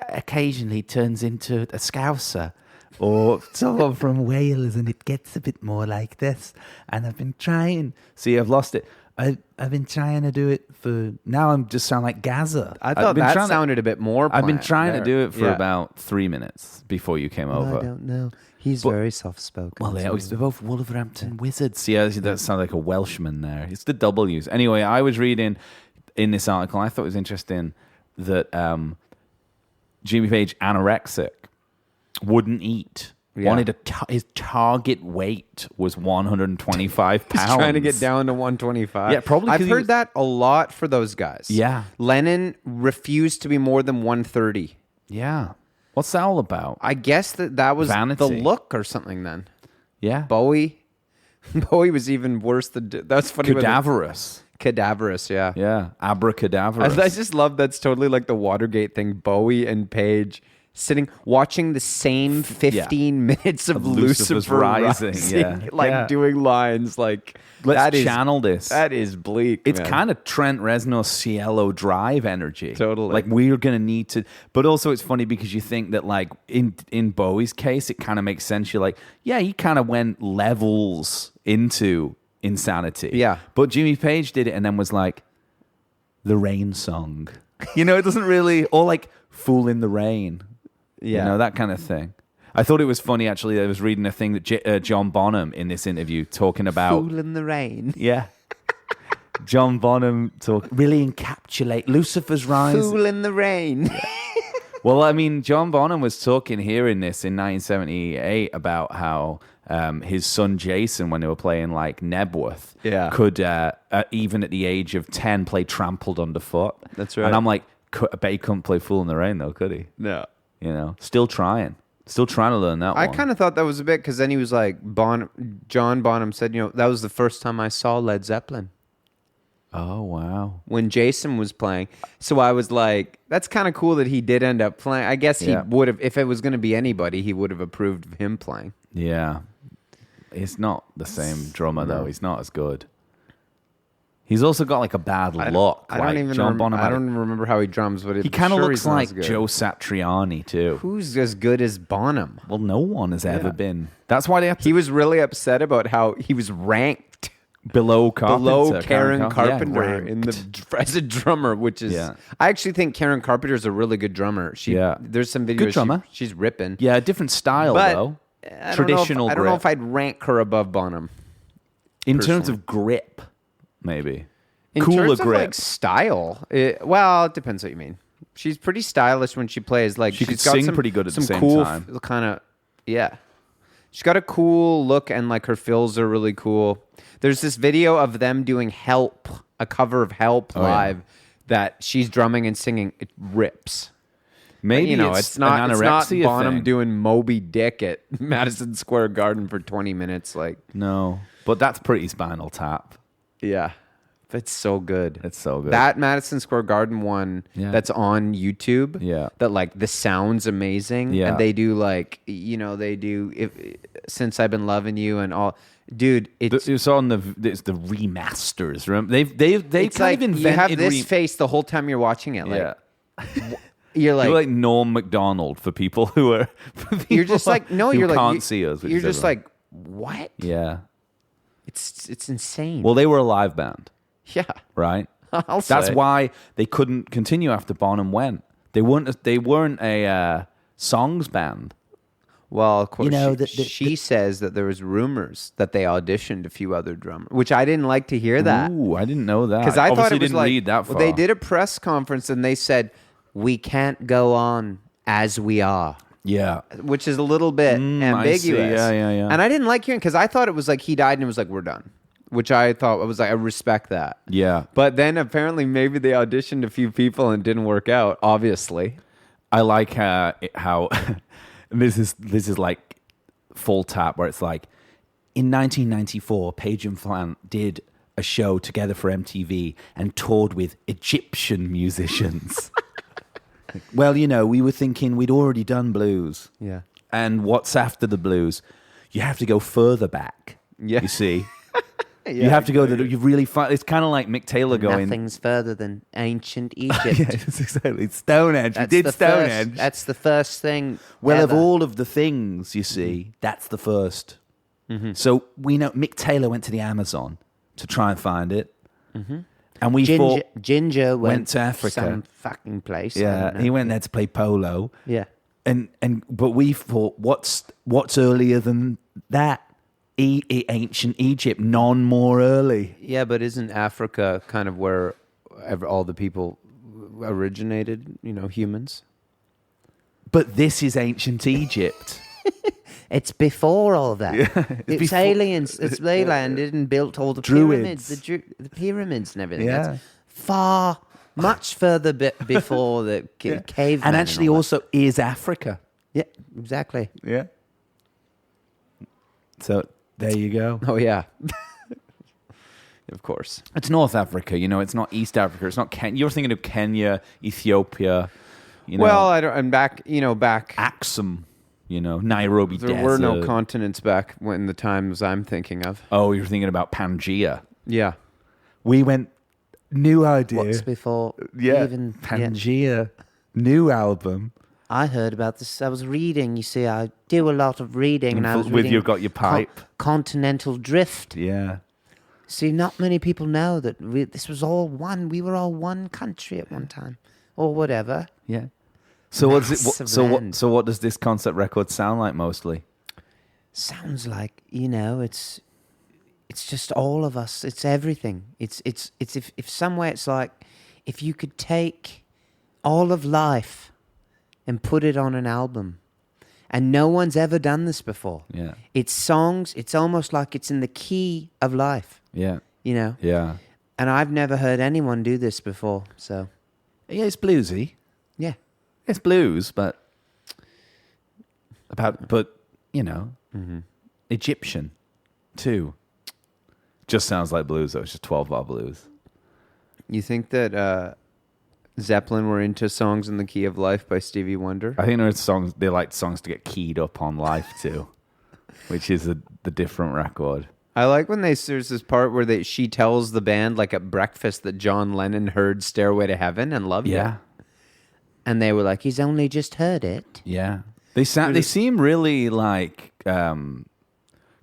occasionally turns into a Scouser or someone from Wales, and it gets a bit more like this. And I've been trying. See, I've lost it. I've been trying to do it for now. I'm just sound like Gaza. I thought that sounded a bit more I've been planned trying there. to do it for Yeah. about 3 minutes before you came over. I don't know. He's But- very soft-spoken. Well, they're both Wolverhampton wizards. Yeah, that sounds like a Welshman there. It's the W's. Anyway, I was reading in this article, I thought it was interesting that Jimmy Page, anorexic, wouldn't eat. Yeah. Wanted his target weight was 125 pounds. He's trying to get down to 125. Yeah, probably 'cause I've he heard was- that a lot for those guys. Yeah. Lennon refused to be more than 130. Yeah. What's that all about? I guess that was Vanity. the look or something then. Yeah. Bowie was even worse than... That's funny. Cadaverous. Cadaverous, yeah. Yeah. Abracadaverous. I just love that's totally like the Watergate thing. Bowie and Page sitting watching the same 15 minutes of Lucifer's Lucifer Rising, yeah. like Yeah. doing lines like Let's that is- channel this. That is bleak. It's man. kind of Trent Reznor Cielo Drive energy. Totally. Like we're going to need to, but also it's funny because you think that like in Bowie's case, it kind of makes sense. You're like, yeah, he kind of went levels into insanity. Yeah. But Jimmy Page did it and then was like, the rain song. You know, it doesn't really, or like Fool in the Rain. Yeah. You know, that kind of thing. I thought it was funny, actually. I was reading a thing that John Bonham in this interview talking about. Fool in the rain. Yeah. John Bonham really encapsulate Lucifer's Rise. Fool in the rain. Well, I mean, John Bonham was talking here in this in 1978 about how his son Jason, when they were playing like Nebworth, could even at the age of 10 play Trampled Underfoot. That's right. And I'm like, I bet he couldn't play Fool in the Rain though, could he? No. You know, still trying to learn that I one. kind of thought that was a bit because then he was like, John Bonham said, that was the first time I saw Led Zeppelin Oh, wow. when Jason was playing. So I was like, that's kind of cool that he did end up playing. I guess he Yeah. would have, if it was going to be anybody, he would have approved of him playing. Yeah. He's not the same drummer, though. He's not as good. He's also got like a bad look. I don't even remember how he drums, but He kind of looks like Joe Satriani, too. Who's as good as Bonham? Well, no one has ever been. That's why they have to He was really upset about how he was ranked below Karen Carpenter ranked. as a drummer, which is Yeah. I actually think Karen Carpenter is a really good drummer. There's some videos Good drummer. she's ripping. Yeah, different style, But though. I Traditional I don't know grip. if I'd rank her above Bonham. In terms of grip, maybe. In Cooler terms grip. of like style, it depends what you mean. She's pretty stylish when she plays. Like She could she's got sing pretty good at the some same cool time. Kind of, yeah. She's got a cool look, and like her fills are really cool. There's this video of them doing "Help," a cover of "Help" live that she's drumming and singing. It rips. Maybe it's not an anorexia Bonham thing. doing Moby Dick at Madison Square Garden for 20 minutes. Like, No, but that's pretty Spinal Tap. yeah, it's so good. It's so good. That Madison Square Garden one that's on YouTube. Yeah. That like the sound's amazing. Yeah. And they do like Since I've Been Loving You and all. Dude, it's on it's the remasters. Remember, they've it's kind like of invented. you have this face the whole time you're watching it. Like, yeah. you're like Norm Macdonald for people who are. you're just like no, who you're like can't see us. which You're is just everyone. like what? Yeah. It's insane. Well, they were a live band, yeah. right? I'll That's say. why they couldn't continue after Bonham went. They weren't a songs band. Well, of course, You know, she says that there was rumors that they auditioned a few other drummers, which I didn't like to hear that. Ooh, I didn't know that. Because I thought Obviously it was didn't like read that far. well, they did a press conference and they said we can't go on as we are. Yeah. Which is a little bit ambiguous. Yeah. And I didn't like hearing, because I thought it was like he died and it was like, we're done. Which I thought, I was like, I respect that. Yeah. But then apparently maybe they auditioned a few people and it didn't work out, obviously. I like how this is like full tap, where it's like, in 1994, Page and Plant did a show together for MTV and toured with Egyptian musicians. Well, we were thinking we'd already done blues. Yeah. And what's after the blues? You have to go further back. Yeah. You see? Yeah, you have to go to you really find. It's kind of like Mick Taylor going. Nothing's further than ancient Egypt. Yeah, exactly. Stonehenge. That's We did the Stonehenge. First, that's the first thing. Well, ever. of all of the things, you see, that's the first. Mm-hmm. So we know Mick Taylor went to the Amazon to try and find it. Mm-hmm. And we thought Ginger went to Africa. Some fucking place. Yeah, he went there to play polo. Yeah. But we thought, what's earlier than that? Ancient Egypt, none more early. Yeah, but isn't Africa kind of where all the people originated, humans? But this is ancient Egypt. It's before all that. Yeah, it's before, aliens. It's they landed and built all the Druids. pyramids, the pyramids and everything. Yeah. That's much further before the cavemen. And actually all that. also is Africa. Yeah, exactly. Yeah. So there you go. Oh, yeah. Of course. It's North Africa, it's not East Africa. It's not Kenya. You're thinking of Kenya, Ethiopia, Well, I don't, and back. Axum, Nairobi There Desert. were no continents back when the times I'm thinking of. Oh, you're thinking about Pangea. Yeah. We went, new idea. What's before? Yeah, Even Pangea, new album. I heard about this. I was reading. You see, I do a lot of reading, and I was With reading you got your pipe. Continental Drift. Yeah. See, not many people know that this was all one. We were all one country at one time, or whatever. Yeah. So what's it? Massive So land. what does this concept record sound like mostly? Sounds like it's just all of us. It's everything. It's if somewhere it's like if you could take all of life and put it on an album. And no one's ever done this before. Yeah. It's songs. It's almost like it's in the key of life. Yeah. Yeah. And I've never heard anyone do this before. So. Yeah, it's bluesy. Yeah. It's blues, but Egyptian too. Just sounds like blues though. It's just 12-bar blues. You think that Zeppelin were into songs in the key of life by Stevie Wonder? I think they like songs to get keyed up on life too, which is the different record. I like when there's this part where she tells the band like at breakfast that John Lennon heard Stairway to Heaven and loved it. And they were like, he's only just heard it. Yeah. They seem really like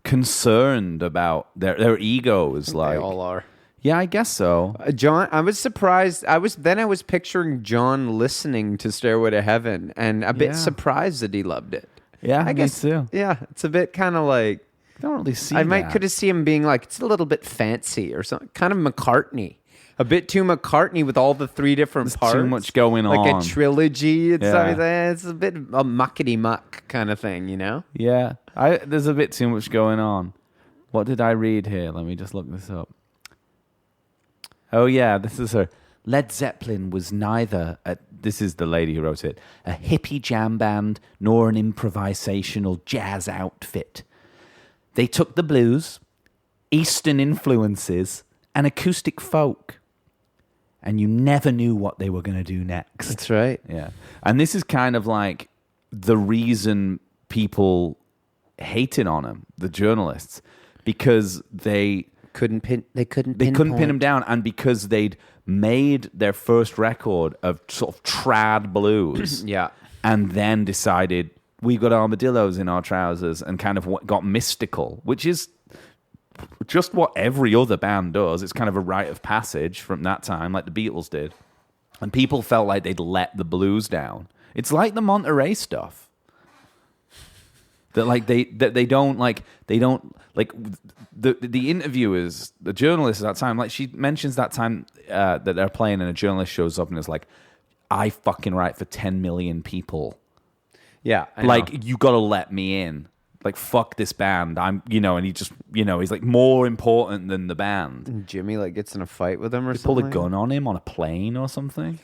concerned about their egos. Like They all are. Yeah, I guess so. John, I was surprised. I was picturing John listening to Stairway to Heaven and a bit surprised that he loved it. Yeah, I guess too. Yeah, it's a bit kind of like I don't really see. could have seen him being like it's a little bit fancy or something, kind of McCartney. A bit too McCartney with all the three different There's parts. too much going on. Like a trilogy and stuff like Yeah. that. It's a bit a muckety muck kind of thing, Yeah, there's a bit too much going on. What did I read here? Let me just look this up. Oh yeah, this is her. Led Zeppelin was neither, this is the lady who wrote it, a hippie jam band nor an improvisational jazz outfit. They took the blues, Eastern influences, and acoustic folk, and you never knew what they were going to do next. That's right. Yeah. And this is kind of like the reason people hated on him, the journalists, because they couldn't pin him down, and because they'd made their first record of sort of trad blues. Yeah. And then decided we got armadillos in our trousers and kind of got mystical, which is just what every other band does. It's kind of a rite of passage from that time, like the Beatles did. And people felt like they'd let the blues down. It's like the Monterey stuff. That like the interviewers, the journalists at that time, like she mentions that time that they're playing and a journalist shows up and is like, I fucking write for 10 million people Yeah, I like know. you got to let me in. Like fuck this band. And he just he's like more important than the band. And Jimmy like gets in a fight with him or They something. pull a gun on him on a plane or something.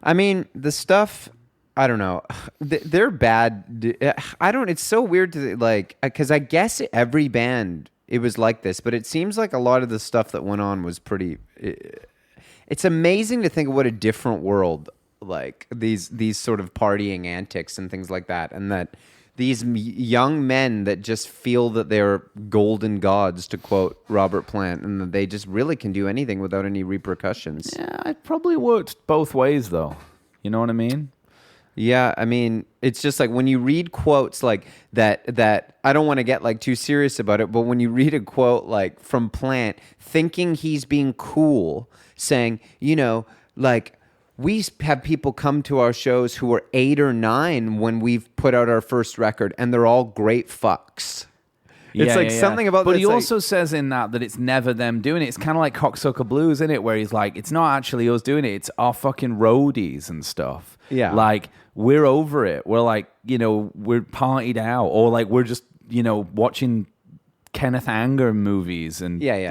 I mean, the stuff, I don't know. They're bad. It's so weird to like, because I guess every band, it was like this, but it seems like a lot of the stuff that went on was pretty, it's amazing to think of what a different world, like these sort of partying antics and things like that. And that these young men that just feel that they're golden gods, to quote Robert Plant, and that they just really can do anything without any repercussions. Yeah, it probably worked both ways, though. You know what I mean? Yeah, I mean, it's just like when you read quotes like that I don't want to get like too serious about it, but when you read a quote like from Plant, thinking he's being cool, saying, like, we have people come to our shows who are 8 or 9 when we've put out our first record, and they're all great fucks. It's like something about. But this, he also says in that it's never them doing it. It's kind of like Cocksucker Blues, isn't it? Where he's like, it's not actually us doing it. It's our fucking roadies and stuff. Yeah. Like, we're over it. We're like, we're partied out. Or like, we're just, watching Kenneth Anger movies. And yeah.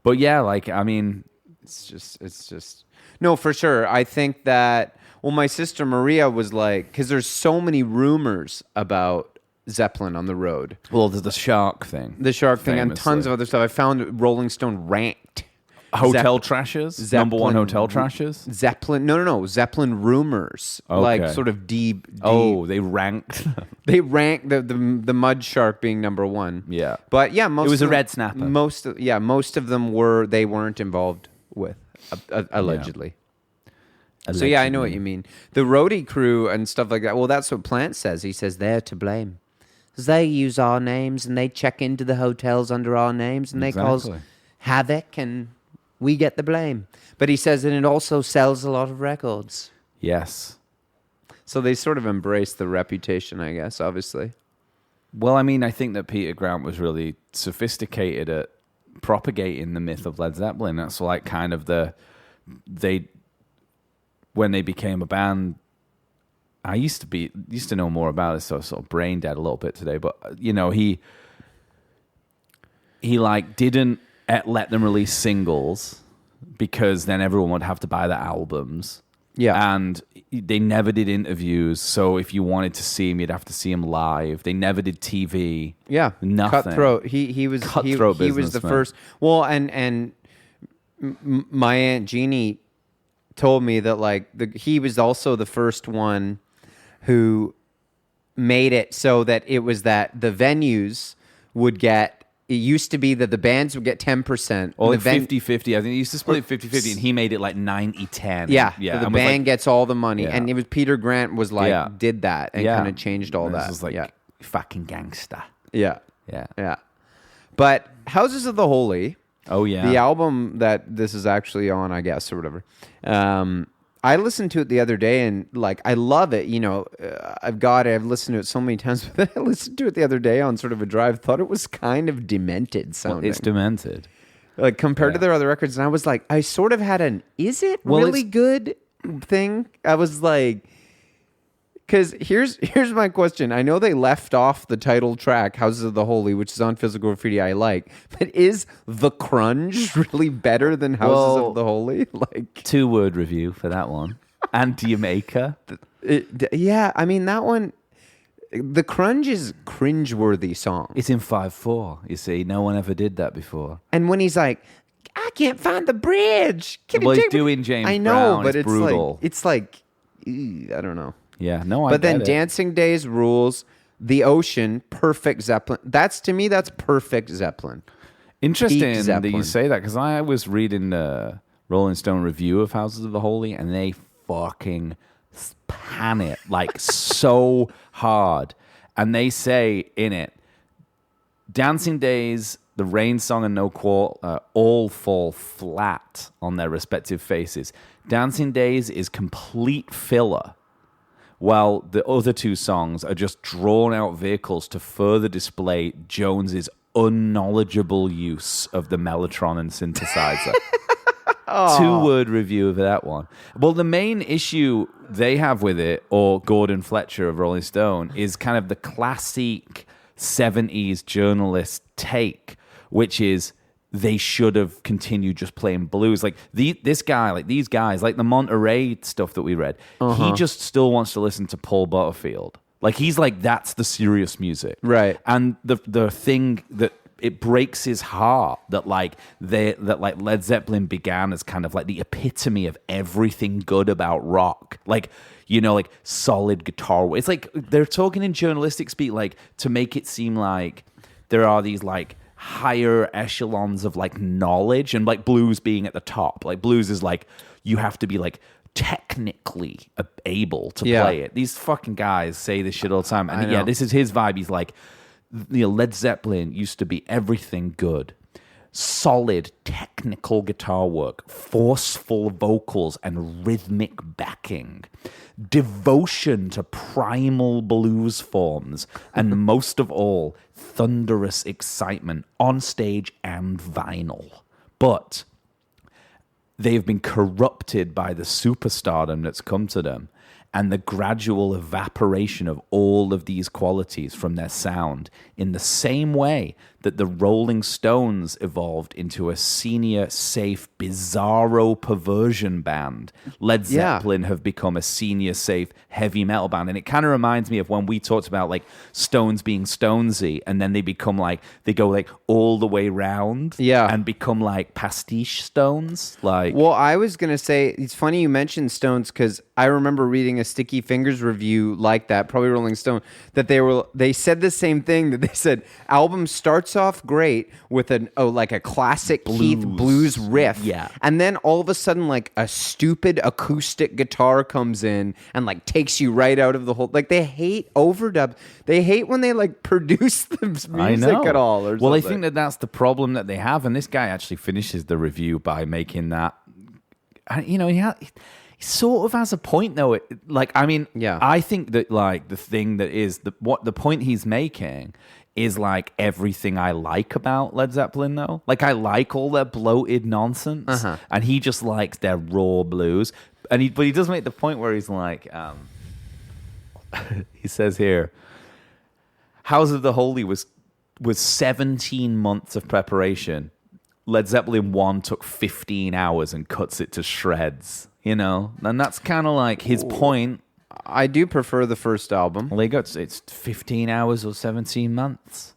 But yeah, like, I mean. It's just. No, for sure. I think that, my sister Maria was like, because there's so many rumors about Zeppelin on the road. Well, there's the shark thing. The shark thing and famously. tons of other stuff. I found Rolling Stone ranked. Hotel trashes? Number one hotel trashes? Zeppelin. No. Zeppelin rumors. Okay. Like sort of deep. Oh, they ranked. They ranked the mud shark being number one. Yeah. But yeah, most It was of a red snapper. Most of them weren't involved with, allegedly. So yeah, I know what you mean. The roadie crew and stuff like that. Well, that's what Plant says. He says they're to blame. Because they use our names and they check into the hotels under our names and they cause havoc and we get the blame. But he says that it also sells a lot of records. Yes. So they sort of embrace the reputation, I guess, obviously. Well, I mean, I think that Peter Grant was really sophisticated at propagating the myth of Led Zeppelin. That's like kind of when they became a band, I used to know more about it, so I was sort of brain dead a little bit today. But he like didn't let them release singles because then everyone would have to buy the albums. Yeah, and they never did interviews. So if you wanted to see him, you'd have to see him live. They never did TV. Yeah, nothing. Cutthroat. He was Cutthroat he was the first. Well, and my Aunt Jeannie told me that like he was also the first one who made it so that it was that the venues would get. It used to be that the bands would get 10%. Or like 50-50. I think they used to split 50-50, and he made it like 90-10. Yeah. Yeah. So the band gets all the money. Yeah. And it was Peter Grant was like, did that and kind of changed all and that. This is like fucking gangster. Yeah. Yeah. Yeah. But Houses of the Holy. Oh, yeah. The album that this is actually on, I guess, or whatever. I listened to it the other day and like I love it. I've listened to it so many times, but I listened to it the other day on sort of a drive. Thought it was kind of demented sounding. Well, it's demented, like compared to their other records. And I was like, I sort of had is it really good thing? I was like, because here's my question. I know they left off the title track, Houses of the Holy, which is on Physical Graffiti, I like. But is The Crunge really better than Houses of the Holy? Like 2-word review for that one. And Jamaica. Yeah, I mean, that one, The Crunge is cringeworthy song. It's in 5/4, you see. No one ever did that before. And when he's like, I can't find the bridge. He's doing James I know, Brown. but it's brutal. It's like, I don't know. Yeah, no, But then Dancing Days rules. The Ocean, perfect Zeppelin. That's perfect Zeppelin. Interesting Zeppelin. that you say that, because I was reading the Rolling Stone review of Houses of the Holy, and they fucking pan it like so hard. And they say in it, Dancing Days, The Rain Song, and No Quarter all fall flat on their respective faces. Dancing Days is complete filler, while the other two songs are just drawn-out vehicles to further display Jones's unknowledgeable use of the mellotron and synthesizer. 2-word review of that one. Well, the main issue they have with it, or Gordon Fletcher of Rolling Stone, is kind of the classic 70s journalist take, which is they should have continued just playing blues. Like this guy, like these guys, like the Monterey stuff that we read, he just still wants to listen to Paul Butterfield. Like he's like, that's the serious music. Right. And the thing that it breaks his heart that like Led Zeppelin began as kind of like the epitome of everything good about rock. Like, you know, like solid guitar. It's like they're talking in journalistic speak, like to make it seem like there are these like higher echelons of like knowledge, and like blues being at the top. Like blues is like you have to be like technically able to play it. These fucking guys say this shit all the time. And yeah, this is his vibe. He's like, you know, Led Zeppelin used to be everything good. Solid technical guitar work, forceful vocals and rhythmic backing, devotion to primal blues forms, and most of all, thunderous excitement on stage and vinyl. But they've been corrupted by the superstardom that's come to them and the gradual evaporation of all of these qualities from their sound, in the same way that the Rolling Stones evolved into a senior, safe, bizarro perversion band. Led Zeppelin have become a senior, safe, heavy metal band. And it kind of reminds me of when we talked about like Stones being Stonesy, and then they become like, they go like all the way round and become like pastiche Stones. Like, well, I was going to say, it's funny you mentioned Stones, because I remember reading a Sticky Fingers review like that, probably Rolling Stone, that they said the same thing, that they said album starts off great with like a classic Keith blues riff, and then all of a sudden like a stupid acoustic guitar comes in and like takes you right out of the whole. Like they hate overdub. They hate when they like produce the music at all. Or well, I think that's the problem that they have, and this guy actually finishes the review by making that. You know, he sort of has a point though. I think that like the thing that is the point he's making is like everything I like about Led Zeppelin though. Like I like all their bloated nonsense, and he just likes their raw blues. But he does make the point where he's like, he says here, House of the Holy was 17 months of preparation. Led Zeppelin 1 took 15 hours and cuts it to shreds, you know? And that's kind of like his point. I do prefer the first album. Well, it's 15 hours or 17 months.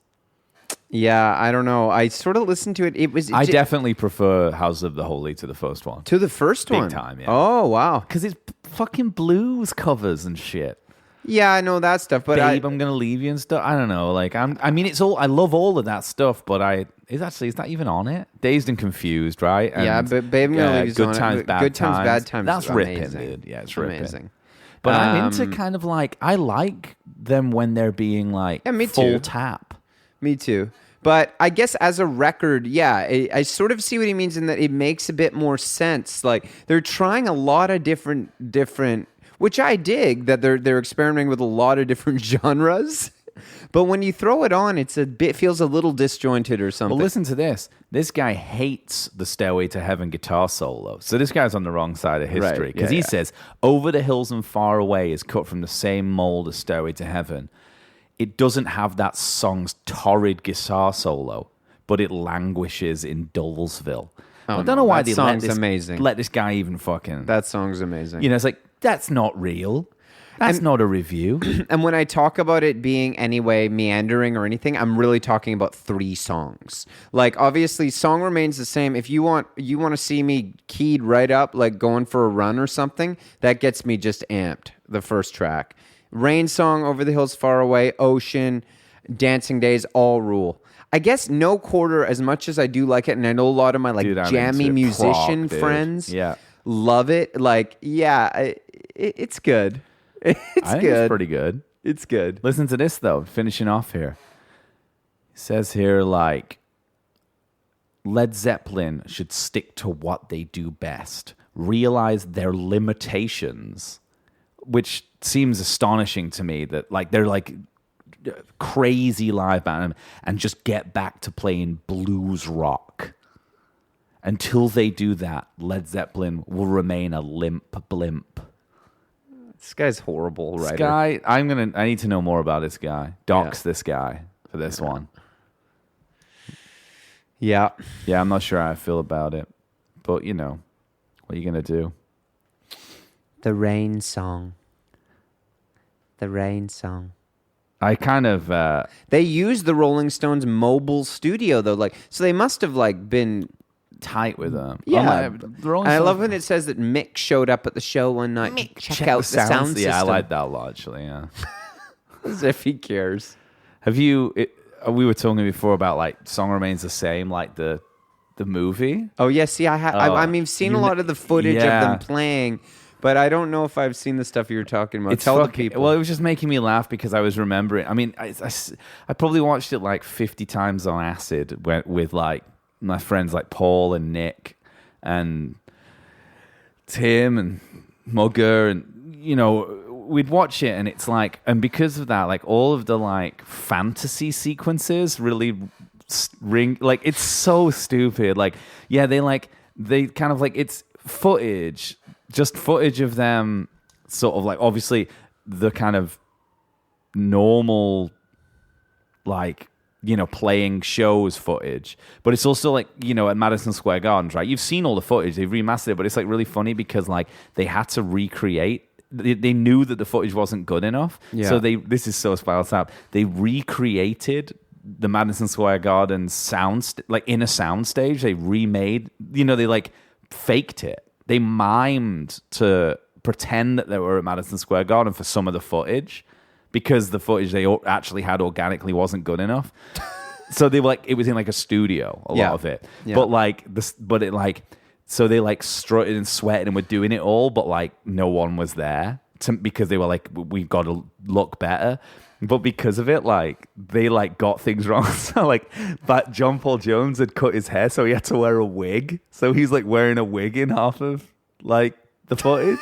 Yeah, I don't know. I sort of listened to it. I definitely prefer House of the Holy to the first one. To the first one? Big time, yeah. Oh, wow. Because it's fucking blues covers and shit. Yeah, I know that stuff, but Babe, I'm gonna leave you and stuff. I don't know. Like I love all of that stuff, but is that even on it? Dazed and Confused, right? And, yeah, but Babe, I'm gonna leave you Good Times, Bad Times. That's ripping, dude. Yeah, it's ripping. Amazing. But I'm into kind of like, I like them when they're being like full tap. Me too. But I guess as a record, I sort of see what he means in that it makes a bit more sense. Like they're trying a lot of different, which I dig, that they're experimenting with a lot of different genres. But when you throw it on, feels a little disjointed or something. Well, listen to this. This guy hates the Stairway to Heaven guitar solo. So this guy's on the wrong side of history. Because he says, Over the Hills and Far Away is cut from the same mold as Stairway to Heaven. It doesn't have that song's torrid guitar solo, but it languishes in Dullsville. I don't know why they let this guy even fucking... That song's amazing. You know, it's like, that's not real. That's not a review. And when I talk about it being anyway meandering or anything, I'm really talking about 3 songs. Like obviously, song remains the same. If you want to see me keyed right up, like going for a run or something, that gets me just amped. The first track, Rain Song, Over the Hills, Far Away, Ocean, Dancing Days, all rule. I guess No Quarter, as much as I do like it, and I know a lot of my jammy musician friends love it. Like, it's good. I think it's pretty good. It's good. Listen to this, though, finishing off here. It says here, like, Led Zeppelin should stick to what they do best, realize their limitations, which seems astonishing to me that, like, they're, like, crazy live band and just get back to playing blues rock. Until they do that, Led Zeppelin will remain a limp blimp. This guy's horrible, right? This guy, I need to know more about this guy. Dox this guy for this one. Yeah. Yeah, I'm not sure how I feel about it. But, what are you going to do? The Rain Song. The Rain Song. I kind of... They used the Rolling Stones mobile studio, though. So they must have, been... tight with them. Yeah. And I love when it says that Mick showed up at the show one night to check out the sound system. Yeah, I like that a lot, actually, yeah. As if he cares. Have you... we were talking before about, Song Remains the Same, the movie. Oh, yeah, see, I've seen a lot of the footage of them playing, but I don't know if I've seen the stuff you're talking about. Tell the people. Well, it was just making me laugh because I was remembering. I mean, I probably watched it 50 times on acid with my friends Paul and Nick and Tim and Mugger, and we'd watch it, and it's and because of that, all of the fantasy sequences really ring, it's so stupid. They kind of it's footage, just footage of them sort of obviously the kind of normal playing shows footage, but it's also at Madison Square Gardens, right? You've seen all the footage, they've remastered it, but it's really funny because they had to recreate. They knew that the footage wasn't good enough, so this is so Spinal Tap. They recreated the Madison Square Garden in a sound stage. They remade, they faked it. They mimed to pretend that they were at Madison Square Garden for some of the footage, because the footage they actually had organically wasn't good enough. So they were it was in a studio, a lot of it. Yeah. So they strutted and sweated and were doing it all, but no one was there because they were we've got to look better. But because of it, they got things wrong. So but John Paul Jones had cut his hair, so he had to wear a wig. So he's wearing a wig in half of the footage.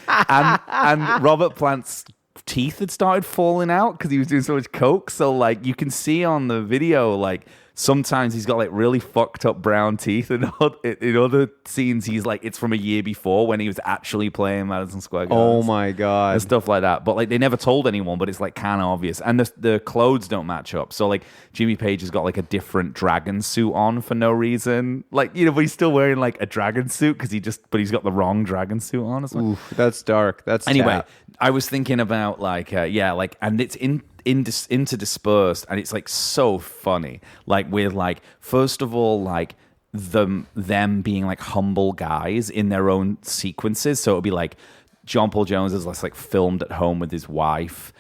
and Robert Plant's teeth had started falling out because he was doing so much coke. So you can see on the video sometimes he's got really fucked up brown teeth, and in other scenes he's it's from a year before when he was actually playing Madison Square Garden. Oh my god, and stuff like that. But they never told anyone, but it's kind of obvious, and the clothes don't match up. So Jimmy Page has got a different dragon suit on for no reason, but he's still wearing a dragon suit because he's got the wrong dragon suit on. Oof, that's dark. That's anyway. Tap. I was thinking about and it's interdispersed, and it's so funny. With first of all them being humble guys in their own sequences. So it'll be John Paul Jones is filmed at home with his wife,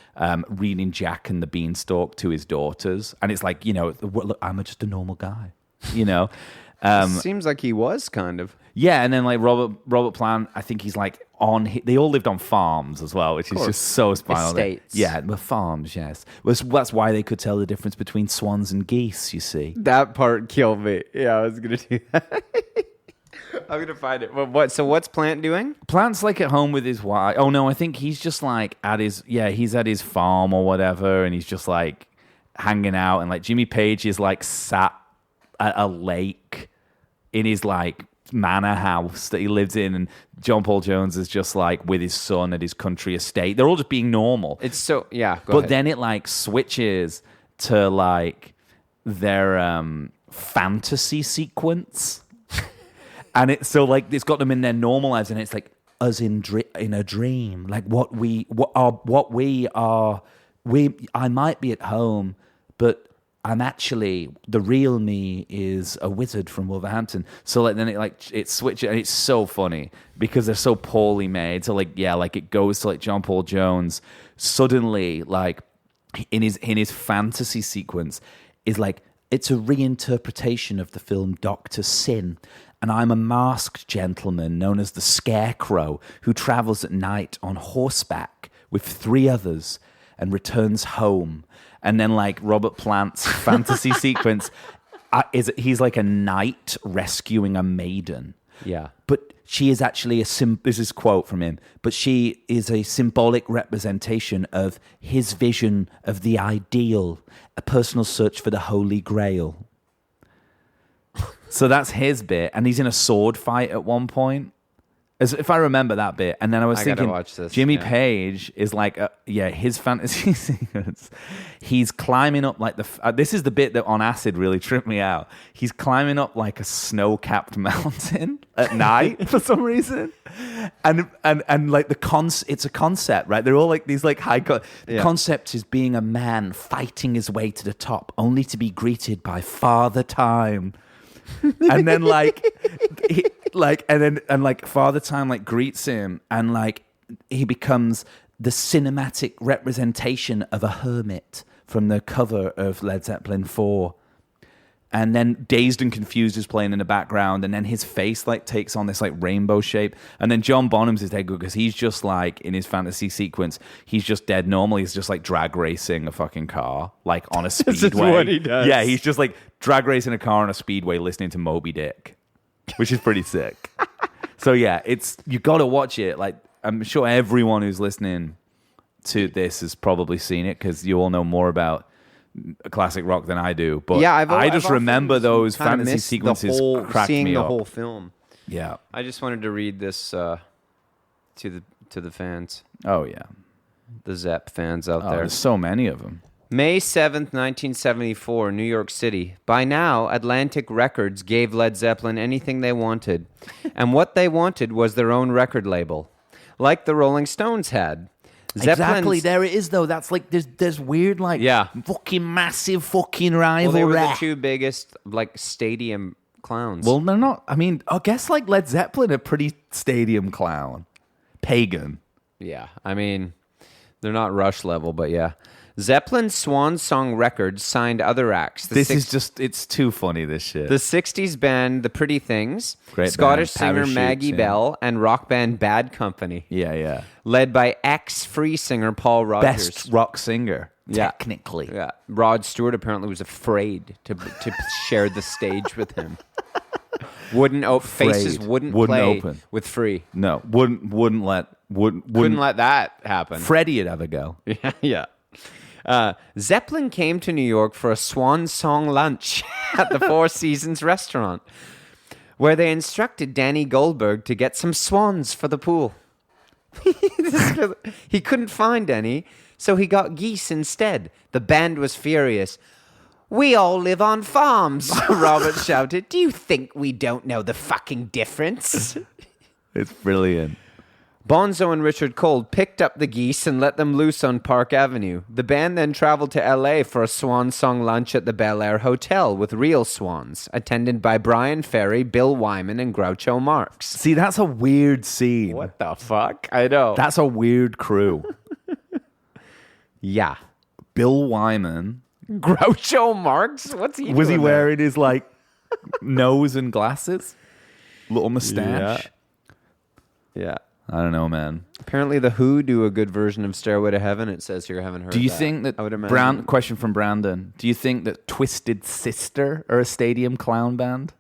reading Jack and the Beanstalk to his daughters, and it's look, I'm just a normal guy, Seems like he was kind of. Yeah, and then Robert Plant, I think he's they all lived on farms as well, which is just so spinal. Estates. Yeah, the farms, yes. That's why they could tell the difference between swans and geese, you see. That part killed me. Yeah, I was going to do that. I'm going to find it. So what's Plant doing? Plant's at home with his wife. Oh, no, I think he's just he's at his farm or whatever, and he's just hanging out, and Jimmy Page is sat at a lake in his manor house that he lives in, and John Paul Jones is just with his son at his country estate. They're all just being normal. It's so go but ahead. Then it us to their fantasy sequence, and it's so it's got them in their normal lives, and it's us in a dream, I might be at home, but I'm actually, the real me is a wizard from Wolverhampton. So then it switches, and it's so funny because they're so poorly made. So it goes to John Paul Jones suddenly in his fantasy sequence is it's a reinterpretation of the film Dr. Sin, and I'm a masked gentleman known as the Scarecrow who travels at night on horseback with 3 others and returns home. And then Robert Plant's fantasy sequence he's a knight rescuing a maiden. Yeah. But she is actually this is a quote from him, but she is a symbolic representation of his vision of the ideal, a personal search for the Holy Grail. So that's his bit, and he's in a sword fight at one point. As if I remember that bit, and then I was thinking, watch this, Jimmy Page is like, his fantasy sequence. He's climbing up like this is the bit that on acid really tripped me out. He's climbing up like a snow-capped mountain at night for some reason, and like it's a concept, right? They're all like these like the concept is being a man fighting his way to the top, only to be greeted by Father Time. And then Father Time like greets him, and like he becomes the cinematic representation of a hermit from the cover of Led Zeppelin 4. And then Dazed and Confused is playing in the background, and then his face like takes on this like rainbow shape. And then John Bonham's is dead good because he's just like in his fantasy sequence, he's just dead normal. He's just like drag racing a fucking car like on a speedway. This is what he does. Yeah, he's just like drag racing a car on a speedway listening to Moby Dick, which is pretty sick. So yeah, you got to watch it. Like I'm sure everyone who's listening to this has probably seen it because you all know more about classic rock than I do, but yeah, I just remember those fantasy sequences cracked seeing me the up. whole film. Yeah, I just wanted to read this to the fans, oh yeah, the Zepp fans out there. there's so many of them. May 7th, 1974, New York City. By now, Atlantic Records gave Led Zeppelin anything they wanted, and what they wanted was their own record label, like the Rolling Stones had. Exactly, there it is though. That's like there's weird like fucking massive fucking rivalry. Well, they were the two biggest like stadium clowns. Well, they're not. I mean, I guess like Led Zeppelin are pretty stadium clown, pagan. Yeah, I mean, they're not Rush level, but yeah. Zeppelin Swan Song Records signed other acts. It's too funny, this shit. The 60s band The Pretty Things, Great Scottish band, singer Parachutes, Maggie yeah. Bell, and rock band Bad Company. Yeah. Led by ex-free singer Paul Rodgers. Best rock singer, Yeah. technically. Yeah, Rod Stewart apparently was afraid to share the stage with him. Faces wouldn't play open with Free. No, wouldn't Couldn't let that happen. Freddie would ever go. Yeah. Zeppelin came to New York for a swan song lunch at the Four Seasons restaurant, where they instructed Danny Goldberg to get some swans for the pool. He couldn't find any, so he got geese instead. The band was furious. "We all live on farms," Robert shouted. "Do you think we don't know the fucking difference?" It's brilliant. Bonzo and Richard Cole picked up the geese and let them loose on Park Avenue. The band then traveled to L.A. for a swan song lunch at the Bel Air Hotel with real swans, attended by Brian Ferry, Bill Wyman, and Groucho Marx. See, that's a weird scene. What the fuck? I know. That's a weird crew. Yeah. Bill Wyman. Groucho Marx? What's he Was he doing wearing his, like, nose and glasses? Little mustache? Yeah. I don't know, man. Apparently the Who do a good version of Stairway to Heaven, it says here. I haven't heard Do you that. think that... I would imagine. Question from Brandon. Do you think that Twisted Sister are a stadium clown band?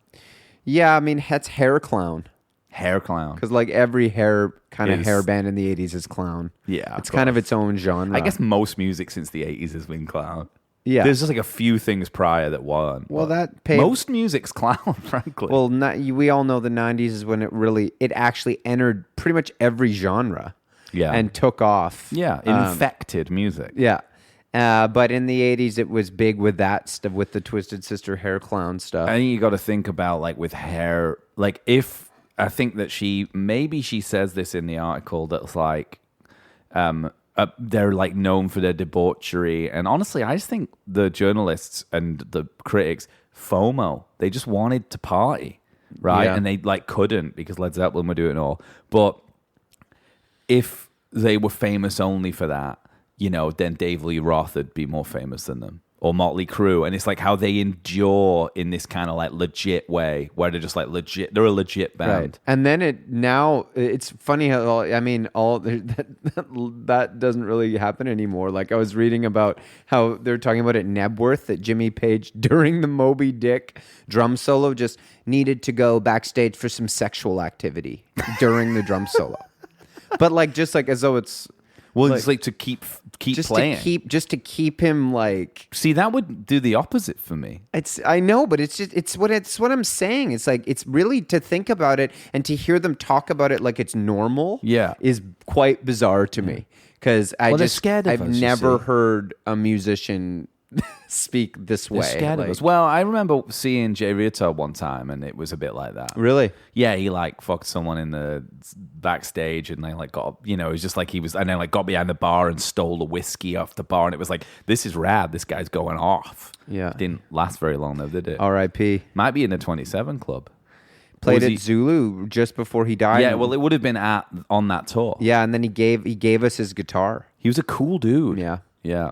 Yeah, I mean, that's hair clown. Hair clown. Because like every hair Is- hair band in the 80s is clown. Yeah, It's kind of its own genre. I guess most music since the 80s has been clown. Yeah. There's just like a few things prior that weren't. Well, but that paved- most music's clown, frankly. Well, we all know the 90s is when it actually entered pretty much every genre. Yeah. And took off. yeah, infected music. Yeah. But in the 80s, it was big with that stuff, with the Twisted Sister hair clown stuff. I think you got to think about like with hair, like if I think that she says this in the article that's like, they're like known for their debauchery, and honestly, I just think the journalists and the critics FOMO. They just wanted to party, right? Yeah. And they like couldn't because Led Zeppelin were doing it all. But if they were famous only for that, then Dave Lee Roth would be more famous than them, or Motley Crue. And it's like how they endure in this kind of like legit way, where they're just like legit. They're a legit band. Right. And then it's funny how, I mean, that doesn't really happen anymore. Like I was reading about how they're talking about at Nebworth that Jimmy Page during the Moby Dick drum solo just needed to go backstage for some sexual activity during the drum solo. But like, just like as though it's, Well, it's like to keep just playing. to keep him like. See, that would do the opposite for me. I know, but it's what I'm saying. It's like it's really to think about it and to hear them talk about it like it's normal. Yeah. Is quite bizarre to me because they're scared of I've us, you never see. heard a musician speak this way. They're scared of like- us. Well, I remember seeing Jay Reattar one time, and it was a bit like that. Really? Yeah, he like fucked someone in the backstage, and they like got, it was just like he was, and then like got behind the bar and stole the whiskey off the bar, and it was like, this is rad. This guy's going off. Yeah. Didn't last very long though, did it? R.I.P. Might be in the 27 Club. Played Was at he- Zulu just before he died. Yeah, well, it would have been on that tour. Yeah, and then he gave us his guitar. He was a cool dude. Yeah. Yeah.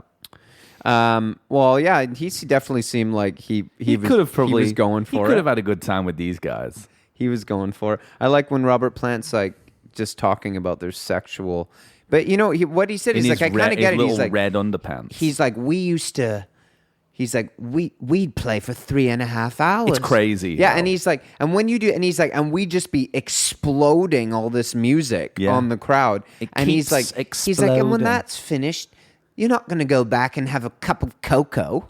Well, yeah, he definitely seemed like he could have probably he was going for He it. could have had a good time with these guys. He was going for it. I like when Robert Plant's like just talking about their sexual. But what he said In is his like I kind of get it. little He's like red underpants. He's like, we'd play for 3.5 hours. It's crazy. Yeah, how- and he's like, and when you do, and he's like, and we just be exploding all this music Yeah. on the crowd, It and he's keeps like, and when exploding. that's finished, you're not going to go back and have a cup of cocoa.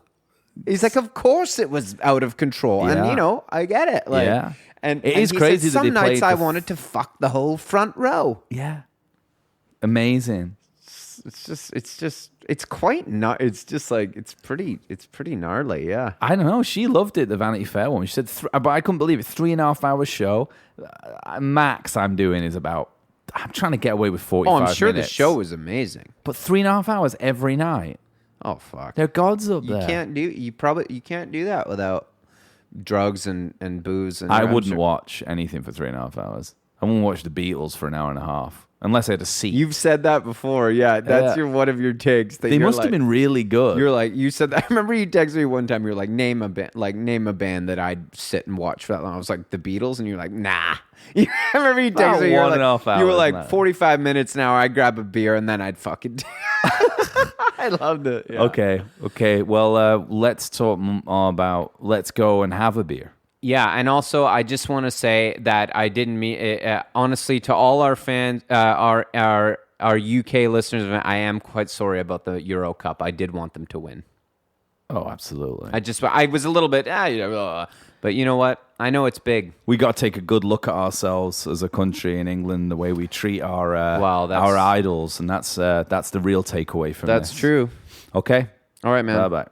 He's like, of course it was out of control, Yeah. and I get it. Like, Yeah. and It and is he crazy said, that they some nights played I the wanted to fuck the whole front row. Yeah. Amazing. It's quite not. It's just like it's pretty gnarly. Yeah. I don't know. She loved it, the Vanity Fair one. She said, but I couldn't believe it. 3.5 hour show. Max I'm doing is about, I'm trying to get away with 45 Oh, minutes. I'm sure the show was amazing. But 3.5 hours every night. Oh fuck. They're gods up You there. can't do that without drugs and booze. And I I'm wouldn't sure- watch anything for 3.5 hours. I wouldn't watch the Beatles for an hour and a half. Unless I had a seat. You've said that before. Yeah, that's Yeah. one of your takes. That They you're must have like- been really good. You're like you said that. I remember you texted me one time. You're like name a band that I'd sit and watch for that long. I was like the Beatles, and you're like nah. I remember you About texted me. You were 1.5 like, you were hours, like man. 45 minutes an hour. I'd grab a beer and then I'd fucking. I loved it. Yeah. Okay. Well, let's talk more about. Let's go and have a beer. Yeah, and also I just want to say that I didn't mean honestly to all our fans, our UK listeners. I am quite sorry about the Euro Cup. I did want them to win. Oh, absolutely. I was a little bit, but you know what? I know it's big. We got to take a good look at ourselves as a country in England, the way we treat our our idols, and that's the real takeaway from That's this. true. Okay. All right, man. Bye bye.